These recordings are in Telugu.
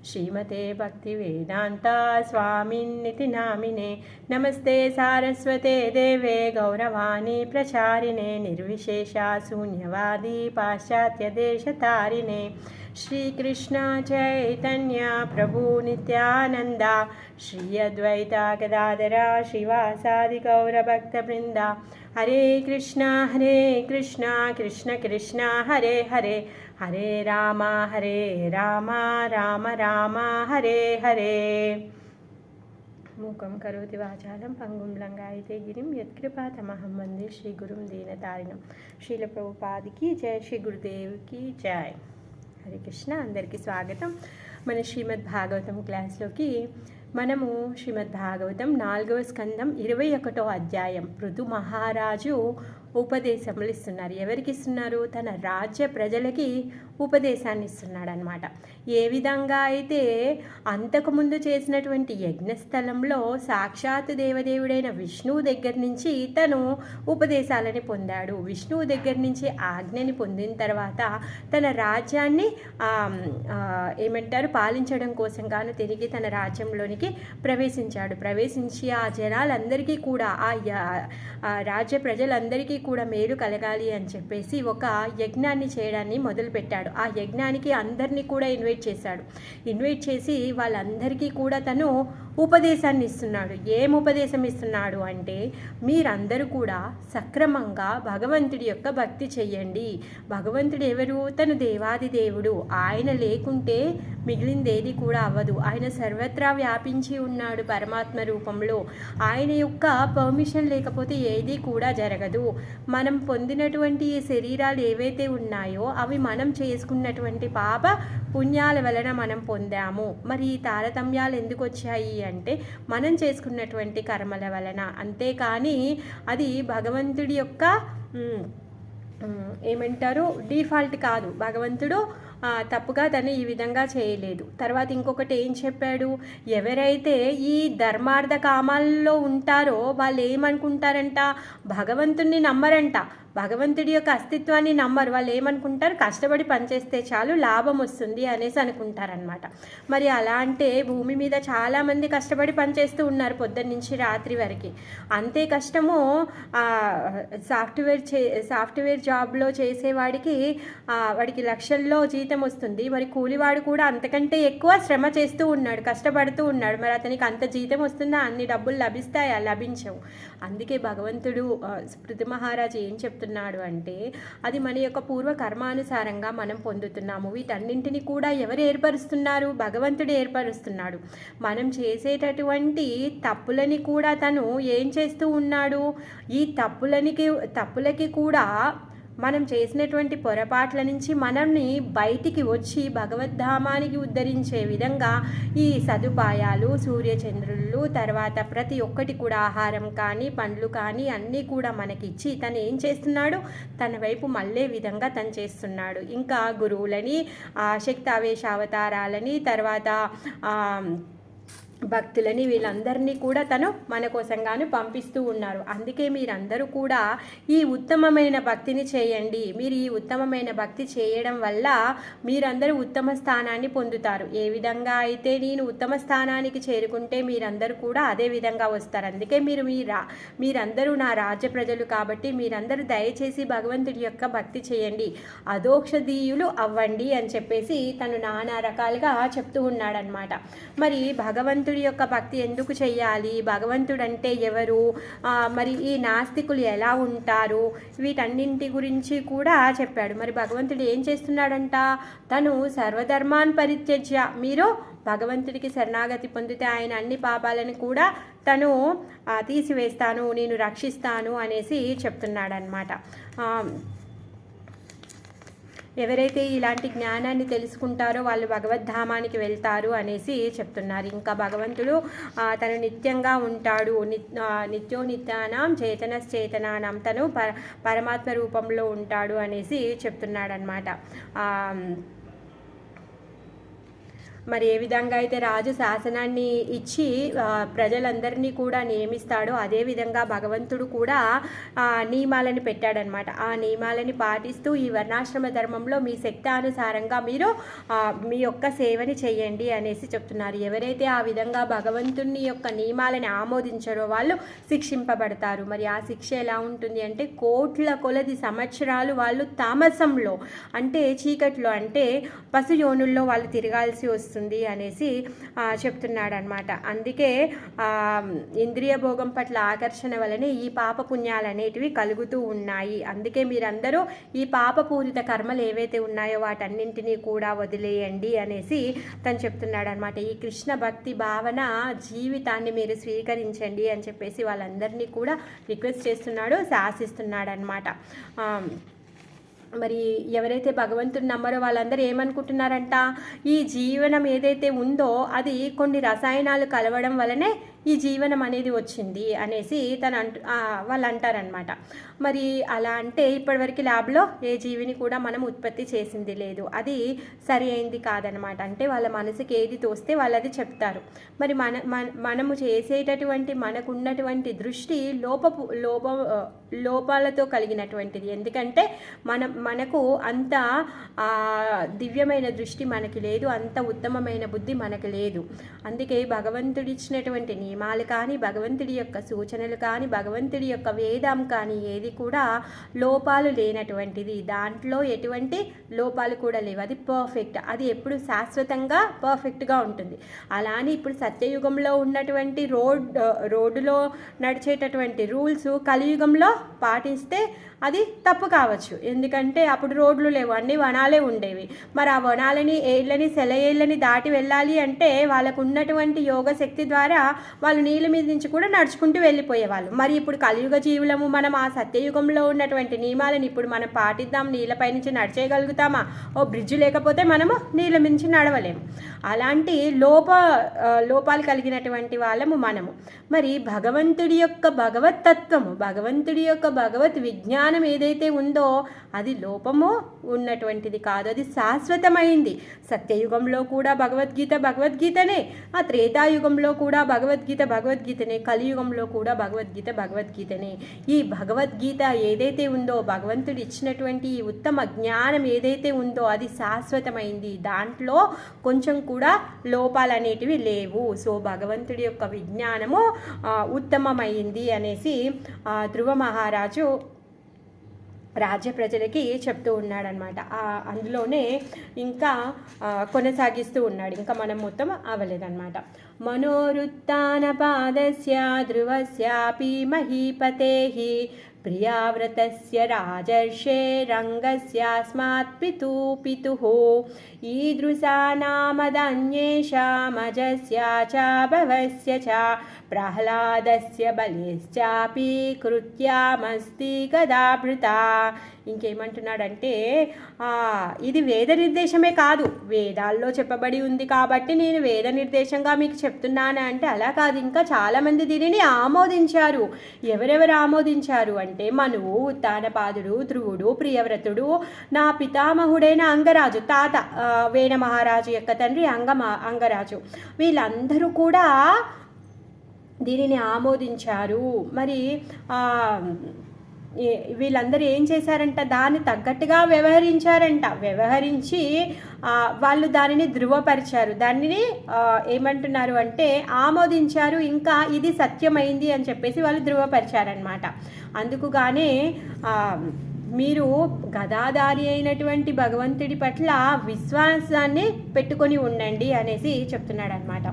श्रीमते भक्तिवेदान्त स्वामिन्निति नामिने। नमस्ते सारस्वते देवे गौरवाणी प्रचारिणे निर्विशेषा शून्यवादी पाश्चात्यदेशतारिणे। श्रीकृष्ण चैतन्य प्रभु नित्यानंद श्री अद्वैता गदाधरा श्रीवासादि गौरभक्तवृंदा। हरे कृष्ण कृष्ण कृष्ण हरे हरे हरे राम राम राम हरे हरे। मूकं करोति वाचालं पंगुं लंघयते गिरिं यत्कृपातमहं वन्दे श्रीगुरुं दीनतारिणं। శ్రీల ప్రభుపాదికి జయ, శ్రీ గురుదేవ్కి జయ. హరే కృష్ణ. అందరికీ స్వాగతం. మన శ్రీమద్ భాగవతం క్లాస్లోకి మనము శ్రీమద్ భాగవతం 4వ స్కందం 21వ అధ్యాయం పృథు మహారాజు ఉపదేశములు ఇస్తున్నారు. ఎవరికి ఇస్తున్నారు? తన రాజ్య ప్రజలకి ఉపదేశాన్ని ఇస్తున్నాడు అనమాట. ఏ విధంగా అయితే అంతకుముందు చేసినటువంటి యజ్ఞస్థలంలో సాక్షాత్ దేవదేవుడైన విష్ణువు దగ్గర నుంచి తను ఉపదేశాలని పొందాడు. విష్ణువు దగ్గర నుంచి ఆజ్ఞని పొందిన తర్వాత తన రాజ్యాన్ని పాలించడం కోసం గాను తిరిగి తన రాజ్యంలోనికి ప్రవేశించి ఆ జనాలందరికీ కూడా ఆ రాజ్య ప్రజలందరికీ కూడా మేలు కలగాలి అని చెప్పేసి ఒక యజ్ఞాన్ని చేయడాన్ని మొదలుపెట్టాడు. ఆ యజ్ఞానికి అందరినీ కూడా ఇన్వైట్ చేసి వాళ్ళందరికీ కూడా తను ఉపదేశాన్ని ఇస్తున్నాడు. ఏం ఉపదేశం ఇస్తున్నాడు అంటే, మీరందరూ కూడా సక్రమంగా భగవంతుడి యొక్క భక్తి చెయ్యండి. భగవంతుడు ఎవరు? తను దేవాది దేవుడు. ఆయన లేకుంటే మిగిలిందేది కూడా అవ్వదు. ఆయన సర్వత్రా వ్యాపించి ఉన్నాడు పరమాత్మ రూపంలో. ఆయన యొక్క పర్మిషన్ లేకపోతే ఏది కూడా జరగదు. మనం పొందినటువంటి ఈ శరీరాలు ఏవైతే ఉన్నాయో అవి మనం చేసుకున్నటువంటి పాప పుణ్యాల వలన మనం పొందాము. మరి ఈ తారతమ్యాలు ఎందుకు వచ్చాయి అంటే మనం చేసుకున్నటువంటి కర్మల వలన. అంతేకాని అది భగవంతుడి యొక్క డిఫాల్ట్ కాదు. భగవంతుడు తప్పుగా తను ఈ విధంగా చేయలేదు. తర్వాత ఇంకొకటి ఏం చెప్పాడు? ఎవరైతే ఈ ధర్మార్థ కామాల్లో ఉంటారో వాళ్ళు ఏమనుకుంటారంట? భగవంతుణ్ణి నమ్మరంట. భగవంతుడి యొక్క అస్తిత్వాన్ని నమ్మరు. వాళ్ళు ఏమనుకుంటారు? కష్టపడి పనిచేస్తే చాలు లాభం వస్తుంది అనేసి అనుకుంటారనమాట. మరి అలా అంటే భూమి మీద చాలామంది కష్టపడి పనిచేస్తూ ఉన్నారు నుంచి రాత్రి వరకు. అంతే కష్టము సాఫ్ట్వేర్ జాబ్లో చేసేవాడికి వాడికి లక్షల్లో జీతం వస్తుంది. మరి కూలివాడు కూడా అంతకంటే ఎక్కువ శ్రమ చేస్తూ ఉన్నాడు, కష్టపడుతూ ఉన్నాడు. మరి అతనికి అంత జీతం వస్తుందా? అన్ని డబ్బులు లభిస్తాయా? లభించవు. అందుకే భగవంతుడు పృథు మహారాజు ఏం చెప్తున్నాడు అంటే, అది మన యొక్క పూర్వ కర్మానుసారంగా మనం పొందుతున్నాము. వీటన్నింటినీ కూడా ఎవరు ఏర్పరుస్తున్నారు? భగవంతుడు ఏర్పరుస్తున్నాడు. మనం చేసేటటువంటి తప్పులని కూడా తను ఏం చేస్తూ ఉన్నాడు? ఈ తప్పులకి కూడా మనం చేసినటువంటి పొరపాట్ల నుంచి మనల్ని బయటికి వచ్చి భగవద్ధామానికి ఉద్ధరించే విధంగా ఈ సదుపాయాలు, సూర్యచంద్రులు, తర్వాత ప్రతి ఒక్కటి కూడా ఆహారం కానీ పండ్లు కానీ అన్నీ కూడా మనకిచ్చి తను ఏం చేస్తున్నాడు? తన వైపు మళ్ళే విధంగా తను చేస్తున్నాడు. ఇంకా గురువులని, శక్తావేశ అవతారాలని, తర్వాత భక్తులని, వీళ్ళందరినీ కూడా తను మన కోసంగాను పంపిస్తూ ఉన్నారు. అందుకే మీరందరూ కూడా ఈ ఉత్తమమైన భక్తిని చేయండి. మీరు ఈ ఉత్తమమైన భక్తి చేయడం వల్ల మీరందరూ ఉత్తమ స్థానాన్ని పొందుతారు. ఏ విధంగా అయితే నేను ఉత్తమ స్థానానికి చేరుకుంటే మీరందరూ కూడా అదే విధంగా వస్తారు. అందుకే మీరందరూ నా రాజ్య ప్రజలు కాబట్టి మీరందరూ దయచేసి భగవంతుడి యొక్క భక్తి చేయండి, అదోక్షదీయులు అవ్వండి అని చెప్పేసి తను నానా రకాలుగా చెప్తూ ఉన్నాడనమాట. మరి భగవంతుడి యొక్క భక్తి ఎందుకు చెయ్యాలి? భగవంతుడు అంటే ఎవరు? మరి ఈ నాస్తికులు ఎలా ఉంటారు? వీటన్నింటి గురించి కూడా చెప్పాడు. మరి భగవంతుడు ఏం చేస్తున్నాడంట? తను సర్వధర్మాన్ పరిత్యజ్య, మీరు భగవంతుడికి శరణాగతి పొందితే ఆయన అన్ని పాపాలను కూడా తను తీసివేస్తాను, నేను రక్షిస్తాను అనేసి చెప్తున్నాడనమాట. ఎవరైతే ఇలాంటి జ్ఞానాన్ని తెలుసుకుంటారో వాళ్ళు భగవద్ధామానికి వెళ్తారు అనేసి చెప్తున్నారు. ఇంకా భగవంతుడు తను నిత్యంగా ఉంటాడు, నిత్యో నిత్యానాం చేతనశ్చేతనానాం, తను పరమాత్మ రూపంలో ఉంటాడు అనేసి చెప్తున్నాడనమాట. మరి ఏ విధంగా అయితే రాజు శాసనాన్ని ఇచ్చి ప్రజలందరినీ కూడా నియమిస్తాడో అదేవిధంగా భగవంతుడు కూడా నియమాలని పెట్టాడనమాట. ఆ నియమాలని పాటిస్తూ ఈ వర్ణాశ్రమ ధర్మంలో మీ శక్తానుసారంగా మీరు మీ యొక్క సేవని చేయండి అనేసి చెప్తున్నారు. ఎవరైతే ఆ విధంగా భగవంతుని యొక్క నియమాలని ఆమోదించారో వాళ్ళు శిక్షింపబడతారు. మరి ఆ శిక్ష ఎలా ఉంటుంది అంటే కోట్ల కొలది సంవత్సరాలు వాళ్ళు తామసంలో అంటే చీకట్లో అంటే పశుయోనుల్లో వాళ్ళు తిరగాల్సి వస్తుంది అనేసి చెప్తున్నాడు అనమాట. అందుకే ఇంద్రియ భోగం పట్ల ఆకర్షణ వలనే ఈ పాప పుణ్యాలు అనేటివి కలుగుతూ ఉన్నాయి. అందుకే మీరందరూ ఈ పాపపూరిత కర్మలు ఏవైతే ఉన్నాయో వాటన్నింటినీ కూడా వదిలేయండి అనేసి తను చెప్తున్నాడు అనమాట. ఈ కృష్ణ భక్తి భావన జీవితాన్ని మీరు స్వీకరించండి అని చెప్పేసి వాళ్ళందరినీ కూడా రిక్వెస్ట్ చేస్తున్నాడు, శాసిస్తున్నాడు అనమాట. మరి ఎవరైతే భగవంతుని నమ్మరో వాళ్ళందరూ ఏమనుకుంటున్నారంట, ఈ జీవనం ఏదైతే ఉందో అది కొన్ని రసాయనాలు కలవడం వలనే ఈ జీవనం అనేది వచ్చింది అనేసి వాళ్ళు అంటారనమాట. మరి అలా అంటే ఇప్పటివరకు ల్యాబ్లో ఏ జీవిని కూడా మనం ఉత్పత్తి చేసింది లేదు, అది సరి అయింది కాదనమాట. అంటే వాళ్ళ మనసుకి ఏది తోస్తే వాళ్ళది చెప్తారు. మరి మనము చేసేటటువంటి మనకున్నటువంటి దృష్టి లోపాలతో కలిగినటువంటిది. ఎందుకంటే మనకు అంత దివ్యమైన దృష్టి మనకి లేదు, అంత ఉత్తమమైన బుద్ధి మనకు లేదు. అందుకే భగవంతుడిచ్చినటువంటి నియమాలు కానీ, భగవంతుడి యొక్క సూచనలు కానీ, భగవంతుడి యొక్క వేదం కానీ ఏది కూడా లోపాలు లేనటువంటిది. దాంట్లో ఎటువంటి లోపాలు కూడా లేవు. అది పర్ఫెక్ట్, అది ఎప్పుడు శాశ్వతంగా పర్ఫెక్ట్గా ఉంటుంది. అలానే ఇప్పుడు సత్యయుగంలో ఉన్నటువంటి రోడ్డులో నడిచేటటువంటి రూల్స్ కలియుగంలో పాటిస్తే అది తప్పు కావచ్చు. ఎందుకంటే అప్పుడు రోడ్లు లేవు, అన్ని వనాలే ఉండేవి. మరి ఆ వనాలని సెలయేళ్ళని దాటి వెళ్ళాలి అంటే వాళ్ళకు ఉన్నటువంటి యోగ శక్తి ద్వారా వాళ్ళు నీళ్ళ మీద నుంచి కూడా నడుచుకుంటూ వెళ్ళిపోయేవాళ్ళు. మరి ఇప్పుడు కలియుగ జీవులము మనం ఆ సత్యయుగంలో ఉన్నటువంటి నియమాలను ఇప్పుడు మనం పాటిద్దాం, నీళ్ళపై నుంచి నడిచేయగలుగుతామా? ఓ బ్రిడ్జ్ లేకపోతే మనము నీళ్ళ నుంచి నడవలేము. అలాంటి లోపాలు కలిగినటువంటి వాళ్ళము మనము. మరి భగవంతుడి యొక్క భగవత్ తత్వము, భగవంతుడి యొక్క భగవత్ విజ్ఞానం ఏదైతే ఉందో అది లోపము ఉన్నటువంటిది కాదు, అది శాశ్వతమైంది. సత్యయుగంలో కూడా భగవద్గీతనే, ఆ త్రేతాయుగంలో కూడా భగవద్గీతనే, కలియుగంలో కూడా భగవద్గీతనే. ఈ భగవద్గీత ఏదైతే ఉందో, భగవంతుడు ఇచ్చినటువంటి ఈ ఉత్తమ జ్ఞానం ఏదైతే ఉందో అది శాశ్వతమైంది. దాంట్లో కొంచెం కూడా లోపాలు అనేటివి లేవు. సో భగవంతుడి యొక్క విజ్ఞానము ఉత్తమమైంది అనేసి ధ్రువ మహారాజు రాజ్య ప్రజలకి చెప్తూ ఉన్నాడనమాట. అందులోనే ఇంకా కొనసాగిస్తూ ఉన్నాడు. ఇంకా మనం మొత్తం అవ్వలేదన్నమాట. మనోరుత్న పాదస్య ధ్రువస్యాపి మహీపతేహి ప్రియావ్రతస్య రాజర్షే రంగస్యాస్మాత్ పితుః ఈదృశానామదన్యేషామజస్య చ భవస్య చ ప్రహ్లాదస్య బలిశ్చాపి కృత్యామస్తి గదాభృత. ఇంకేమంటున్నాడంటే ఇది వేద నిర్దేశమే కాదు, వేదాల్లో చెప్పబడి ఉంది కాబట్టి నేను వేద నిర్దేశంగా మీకు చెప్తున్నాను అంటే అలా కాదు. ఇంకా చాలామంది దీనిని ఆమోదించారు. ఎవరెవరు ఆమోదించారు అంటే మనువు, ఉత్తానపాదుడు, ధ్రువుడు, ప్రియవ్రతుడు, నా పితామహుడైన అంగరాజు, తాత వేణ మహారాజు యొక్క తండ్రి అంగరాజు, వీళ్ళందరూ కూడా దీనిని ఆమోదించారు. మరి వీళ్ళందరూ ఏం చేశారంట, దాన్ని తగ్గట్టుగా వ్యవహరించి వాళ్ళు దానిని ధృవపరిచారు, దానిని ఏమంటున్నారు అంటే ఆమోదించారు, ఇంకా ఇది సత్యమైంది అని చెప్పేసి వాళ్ళు ధృవపరిచారనమాట. అందుకుగానే మీరు గదాధారి అయినటువంటి భగవంతుడి పట్ల విశ్వాసాన్ని పెట్టుకొని ఉండండి అనేసి చెప్తున్నాడు అనమాట.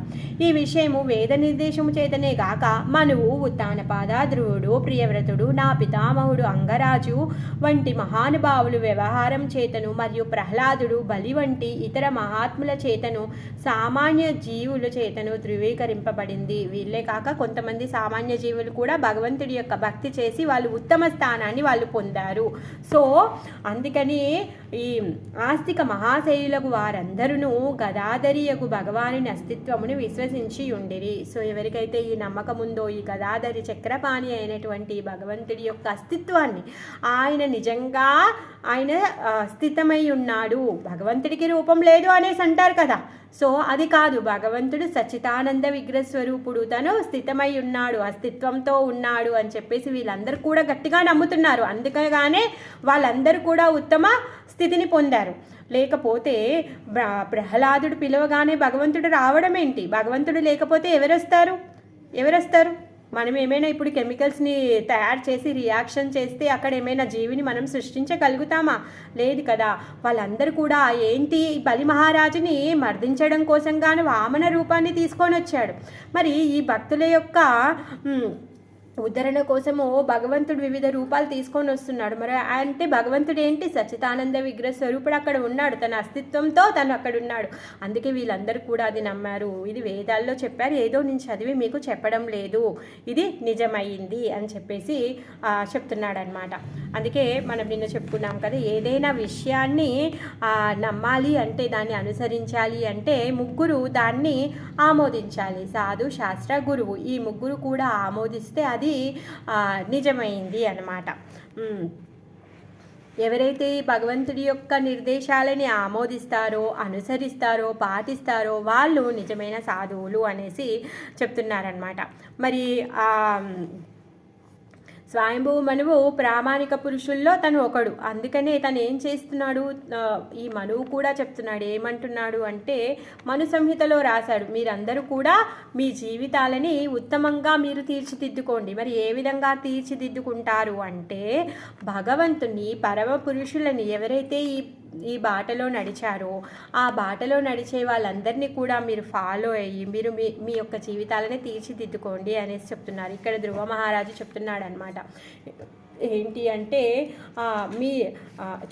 ఈ విషయము వేద నిర్దేశము చేతనే గాక మనువు, ఉత్తానపాద, ధ్రువుడు, ప్రియవ్రతుడు, నా పితామహుడు అంగరాజు వంటి మహానుభావులు వ్యవహారం చేతను మరియు ప్రహ్లాదుడు, బలి వంటి ఇతర మహాత్ముల చేతను, సామాన్య జీవుల చేతను ధృవీకరింపబడింది. వీళ్ళే కాక కొంతమంది సామాన్య జీవులు కూడా భగవంతుడి యొక్క భక్తి చేసి వాళ్ళు ఉత్తమ స్థానాన్ని వాళ్ళు పొందారు. సో అందుకని ఈ ఆస్తిక మహాశైలకు వారందరూ గదాధరియకు భగవానుని అస్తిత్వమును విశ్వసించి ఉండిరి. సో ఎవరికైతే ఈ నమ్మకం ఉందో, ఈ గదాధరి చక్రపాణి అయినటువంటి భగవంతుడి యొక్క అస్తిత్వాన్ని, ఆయన నిజంగా స్థితమై ఉన్నాడు, భగవంతుడికి రూపం లేదు అనేసి అంటారు కదా. సో అది కాదు, భగవంతుడు సచ్చిదానంద విగ్రహ స్వరూపుడు, తను స్థితమై ఉన్నాడు, అస్తిత్వంతో ఉన్నాడు అని చెప్పేసి వీళ్ళందరూ కూడా గట్టిగా నమ్ముతున్నారు. అందుకగానే వాళ్ళందరూ కూడా ఉత్తమ స్థితిని పొందారు. లేకపోతే ప్రహ్లాదుడు పిలవగానే భగవంతుడు రావడం ఏంటి? భగవంతుడు లేకపోతే ఎవరొస్తారు? మనం ఏమైనా ఇప్పుడు కెమికల్స్ని తయారు చేసి రియాక్షన్ చేస్తే అక్కడ ఏమైనా జీవిని మనం సృష్టించగలుగుతామా? లేదు కదా. వాళ్ళందరూ కూడా ఏంటి, బలి మహారాజుని మర్దించడం కోసం గాను వామన రూపాన్ని తీసుకొని వచ్చాడు. మరి ఈ భక్తుల యొక్క ఉద్ధరణ కోసము భగవంతుడు వివిధ రూపాలు తీసుకొని వస్తున్నాడు. మరి అంటే భగవంతుడు ఏంటి, సచ్చిదానంద విగ్రహ స్వరూపుడు అక్కడ ఉన్నాడు, తన అస్తిత్వంతో తను అక్కడ ఉన్నాడు. అందుకే వీళ్ళందరూ కూడా అది నమ్మారు. ఇది వేదాల్లో చెప్పారు, ఏదో నేను చదివి మీకు చెప్పడం లేదు, ఇది నిజమైంది అని చెప్పేసి చెప్తున్నాడు అనమాట. అందుకే మనం నిన్న చెప్పుకున్నాం కదా, ఏదైనా విషయాన్ని నమ్మాలి అంటే, దాన్ని అనుసరించాలి అంటే ముగ్గురు దాన్ని ఆమోదించాలి. సాధు, శాస్త్ర, గురువు, ఈ ముగ్గురు కూడా ఆమోదిస్తే అది నిజమైంది అన్నమాట. ఎవరైతే భగవంతుడి యొక్క నిర్దేశాలని ఆమోదిస్తారో, అనుసరిస్తారో, పాటిస్తారో వాళ్ళు నిజమైన సాధువులు అనేసి చెప్తున్నారనమాట. మరి స్వయంభువ మనువు ప్రామాణిక పురుషుల్లో తను ఒకడు. అందుకనే తను ఏం చేస్తున్నాడు, ఈ మనువు కూడా చెప్తున్నాడు. ఏమంటున్నాడు అంటే, మను సంహితలో రాశాడు, మీరందరూ కూడా మీ జీవితాలని ఉత్తమంగా మీరు తీర్చిదిద్దుకోండి. మరి ఏ విధంగా తీర్చిదిద్దుకుంటారు అంటే, భగవంతుని పరమ పురుషులని ఎవరైతే ఈ బాటలో నడిచారో ఆ బాటలో నడిచే వాళ్ళందరినీ కూడా మీరు ఫాలో అయ్యి మీరు మీ యొక్క జీవితాలని తీర్చిదిద్దుకోండి అనేసి చెప్తున్నారు. ఇక్కడ ధ్రువ మహారాజు చెప్తున్నాడు అనమాట. ఏంటి అంటే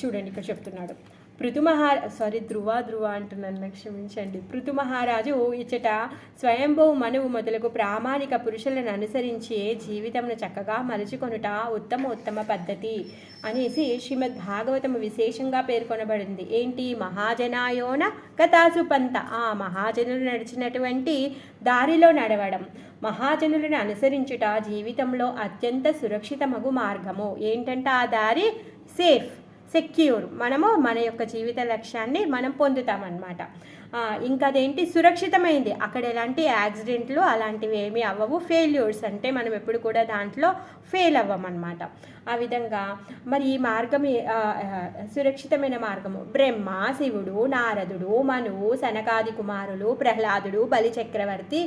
చూడండి ఇక్కడ చెప్తున్నాడు, ధ్రువ అంటున్నాను, క్షమించండి. పృథు మహారాజు ఇచ్చట స్వయంభూ మనువు మొదలగు ప్రామాణిక పురుషులను అనుసరించి జీవితంను చక్కగా మలుచుకొనుట ఉత్తమ పద్ధతి అనేసి శ్రీమద్ భాగవతము విశేషంగా పేర్కొనబడింది. ఏంటి, మహాజనాయోన కథాసు పంత, ఆ మహాజనులు నడిచినటువంటి దారిలో నడవడం, మహాజనులను అనుసరించుట జీవితంలో అత్యంత సురక్షితమగు మార్గము. ఏంటంటే ఆ దారి సెక్యూర్, మనము మన యొక్క జీవిత లక్ష్యాన్ని మనం పొందుతామన్నమాట. ఇంకా అదేంటి, సురక్షితమైంది, అక్కడ ఎలాంటి యాక్సిడెంట్లు అలాంటివి ఏమీ అవ్వవు. ఫెయిల్యూర్స్ అంటే మనం ఎప్పుడు కూడా దాంట్లో ఫెయిల్ అవ్వమన్నమాట. ఆ విధంగా మరి ఈ మార్గం సురక్షితమైన మార్గము. బ్రహ్మ, శివుడు, నారదుడు, మనువు, సనకాది కుమారులు, ప్రహ్లాదుడు, బలి చక్రవర్తి,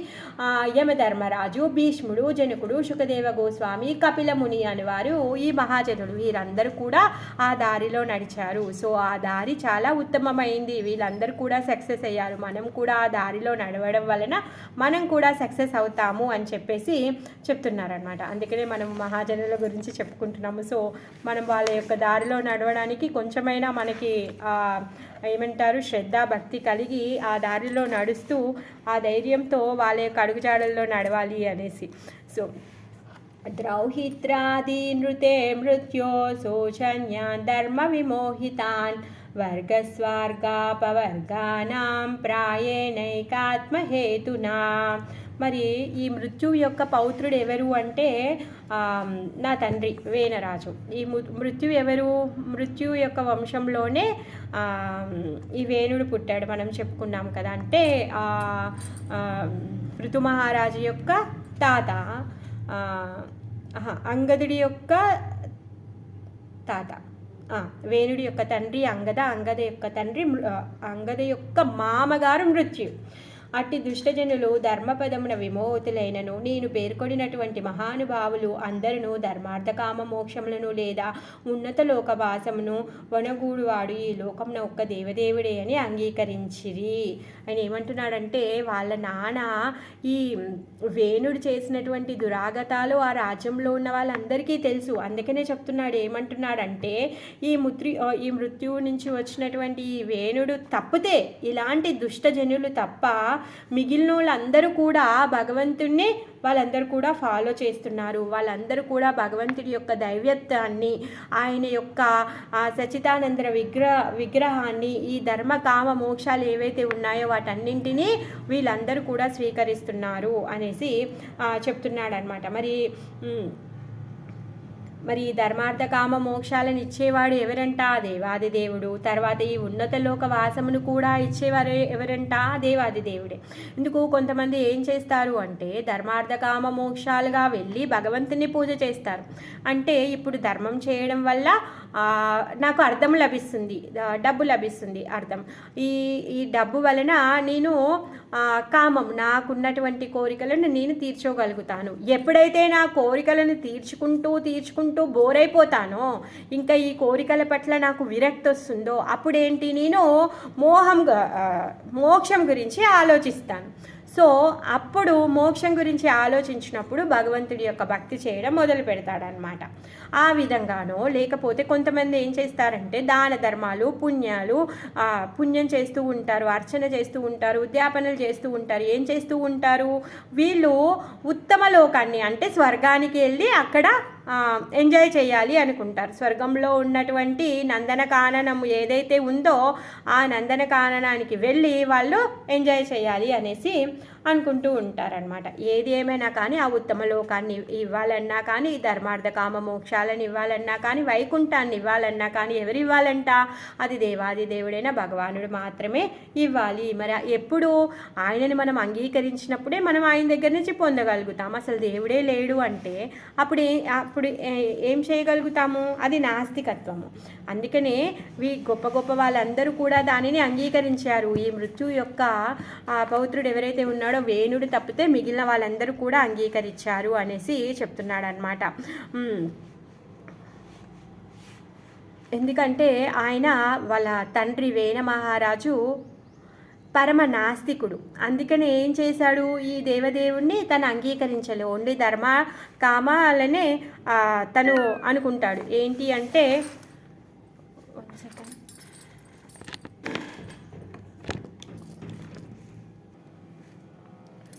యమధర్మరాజు, భీష్ముడు, జనకుడు, శుకదేవ గోస్వామి, కపిల ముని అనేవారు ఈ మహాజనులు. వీరందరూ కూడా ఆ దారిలో నడిచారు. సో ఆ దారి చాలా ఉత్తమమైంది, వీళ్ళందరూ కూడా సక్సెస్ అయ్యారు. మనం కూడా ఆ దారిలో నడవడం వలన మనం కూడా సక్సెస్ అవుతాము అని చెప్పేసి చెప్తున్నారనమాట. అందుకనే మనం మహాజనుల గురించి చెప్పుకుంటున్నాము. సో మనం వాళ్ళ యొక్క దారిలో నడవడానికి కొంచెమైనా మనకి ఏమంటారు, శ్రద్ధ, భక్తి కలిగి ఆ దారిలో నడుస్తూ ఆ ధైర్యంతో వాళ్ళ యొక్క అడుగుజాడల్లో నడవాలి అనేసి. సో ద్రౌహిత్రాది నృతే మృత్యో శోచన్యాన్ ధర్మ విమోహితాన్ వర్గస్వర్గాపవర్గానాం ప్రాయేణైకాత్మహేతునా. మరి ఈ మృత్యువు యొక్క పౌత్రుడు ఎవరు అంటే నా తండ్రి వేనరాజు. ఈ మృత్యు ఎవరు, మృత్యు యొక్క వంశంలోనే ఈ వేణుడు పుట్టాడు, మనం చెప్పుకున్నాం కదా. అంటే పృథు మహారాజు యొక్క తాత, అంగదుడి యొక్క తాత, వేణుడి యొక్క తండ్రి అంగద యొక్క తండ్రి అంగద యొక్క మామగారు మృత్యు. అట్టి దుష్టజనులు ధర్మపదమున విమోహితులైనను నేను పేర్కొనినటువంటి మహానుభావులు అందరూ ధర్మార్థకామ మోక్షములను లేదా ఉన్నత లోకవాసమును వనగూడువాడు ఈ లోకమున ఒక్క దేవదేవుడే అని అంగీకరించిరి. ఆయన ఏమంటున్నాడంటే, వాళ్ళ నాన్న ఈ వేణుడు చేసినటువంటి దురాగతాలు ఆ రాజ్యంలో ఉన్న వాళ్ళందరికీ తెలుసు. అందుకనే చెప్తున్నాడు, ఏమంటున్నాడంటే ఈ మృత్యువు నుంచి వచ్చినటువంటి ఈ వేణుడు తప్పితే, ఇలాంటి దుష్టజనులు తప్ప మిగిలిన వాళ్ళందరూ కూడా భగవంతుణ్ణి వాళ్ళందరూ కూడా ఫాలో చేస్తున్నారు. వాళ్ళందరూ కూడా భగవంతుడి యొక్క దైవత్వాన్ని, ఆయన యొక్క సచ్చిదానంద విగ్రహాన్ని, ఈ ధర్మ కామ మోక్షాలు ఏవైతే ఉన్నాయో వాటన్నింటినీ వీళ్ళందరూ కూడా స్వీకరిస్తున్నారు అనేసి చెప్తున్నాడు అనమాట. మరి ఈ ధర్మార్థ కామ మోక్షాలను ఇచ్చేవాడు ఎవరంట? దేవాది దేవుడు. తర్వాత ఈ ఉన్నత లోక వాసమును కూడా ఇచ్చేవారు ఎవరంట? దేవాది దేవుడే. ఇందుకు కొంతమంది ఏం చేస్తారు అంటే ధర్మార్థ కామ మోక్షాలుగా వెళ్ళి భగవంతుని పూజ చేస్తారు. అంటే ఇప్పుడు ధర్మం చేయడం వల్ల నాకు అర్థం లభిస్తుంది, డబ్బు లభిస్తుంది అర్థం. ఈ డబ్బు వలన నేను కామం, నాకున్నటువంటి కోరికలను నేను తీర్చుకోగలుగుతాను. ఎప్పుడైతే నా కోరికలను తీర్చుకుంటూ బోర్ అయిపోతానో, ఇంకా ఈ కోరికల పట్ల నాకు విరక్తి వస్తుందో, అప్పుడేంటి, నేను మోక్షం గురించి ఆలోచిస్తాను. సో అప్పుడు మోక్షం గురించి ఆలోచించినప్పుడు భగవంతుడి యొక్క భక్తి చేయడం మొదలు పెడతాడనమాట. ఆ విధంగానో లేకపోతే కొంతమంది ఏం చేస్తారంటే దాన ధర్మాలు, పుణ్యం చేస్తూ ఉంటారు, అర్చన చేస్తూ ఉంటారు, ఉద్యాపనలు చేస్తూ ఉంటారు. ఏం చేస్తూ ఉంటారు వీళ్ళు? ఉత్తమ లోకాన్ని అంటే స్వర్గానికి వెళ్ళి అక్కడ ఎంజాయ్ చేయాలి అనుకుంటారు. స్వర్గంలో ఉన్నటువంటి నందనకాననం ఏదైతే ఉందో ఆ నందనకాననానికి వెళ్ళి వాళ్ళు ఎంజాయ్ చేయాలి అనేసి అనుకుంటూ ఉంటారనమాట. ఏది ఏమైనా కానీ ఆ ఉత్తమ లోకాన్ని ఇవ్వాలన్నా కానీ, ధర్మార్థ కామ మోక్షాలను ఇవ్వాలన్నా కానీ, వైకుంఠాన్ని ఇవ్వాలన్నా కానీ ఎవరు ఇవ్వాలంట? అది దేవాది దేవుడైన భగవానుడు మాత్రమే ఇవ్వాలి. మరి ఎప్పుడు ఆయనని మనం అంగీకరించినప్పుడే మనం ఆయన దగ్గర నుంచి పొందగలుగుతాం. అసలు దేవుడే లేడు అంటే అప్పుడు ఏం చేయగలుగుతాము? అది నాస్తికత్వము. అందుకనే గొప్ప వాళ్ళందరూ కూడా దానిని అంగీకరించారు. ఈ మృత్యు యొక్క పౌత్రుడు ఎవరైతే ఉన్నాడో వేణుడు తప్పితే మిగిలిన వాళ్ళందరూ కూడా అంగీకరించారు అనేసి చెప్తున్నాడు అనమాట. ఎందుకంటే ఆయన వాళ్ళ తండ్రి వేణ మహారాజు పరమ నాస్తికుడు. అందుకని ఏం చేశాడు? ఈ దేవదేవుణ్ణి తను అంగీకరించలే. ఓన్లీ ధర్మ కామాలనే తను అనుకుంటాడు. ఏంటి అంటే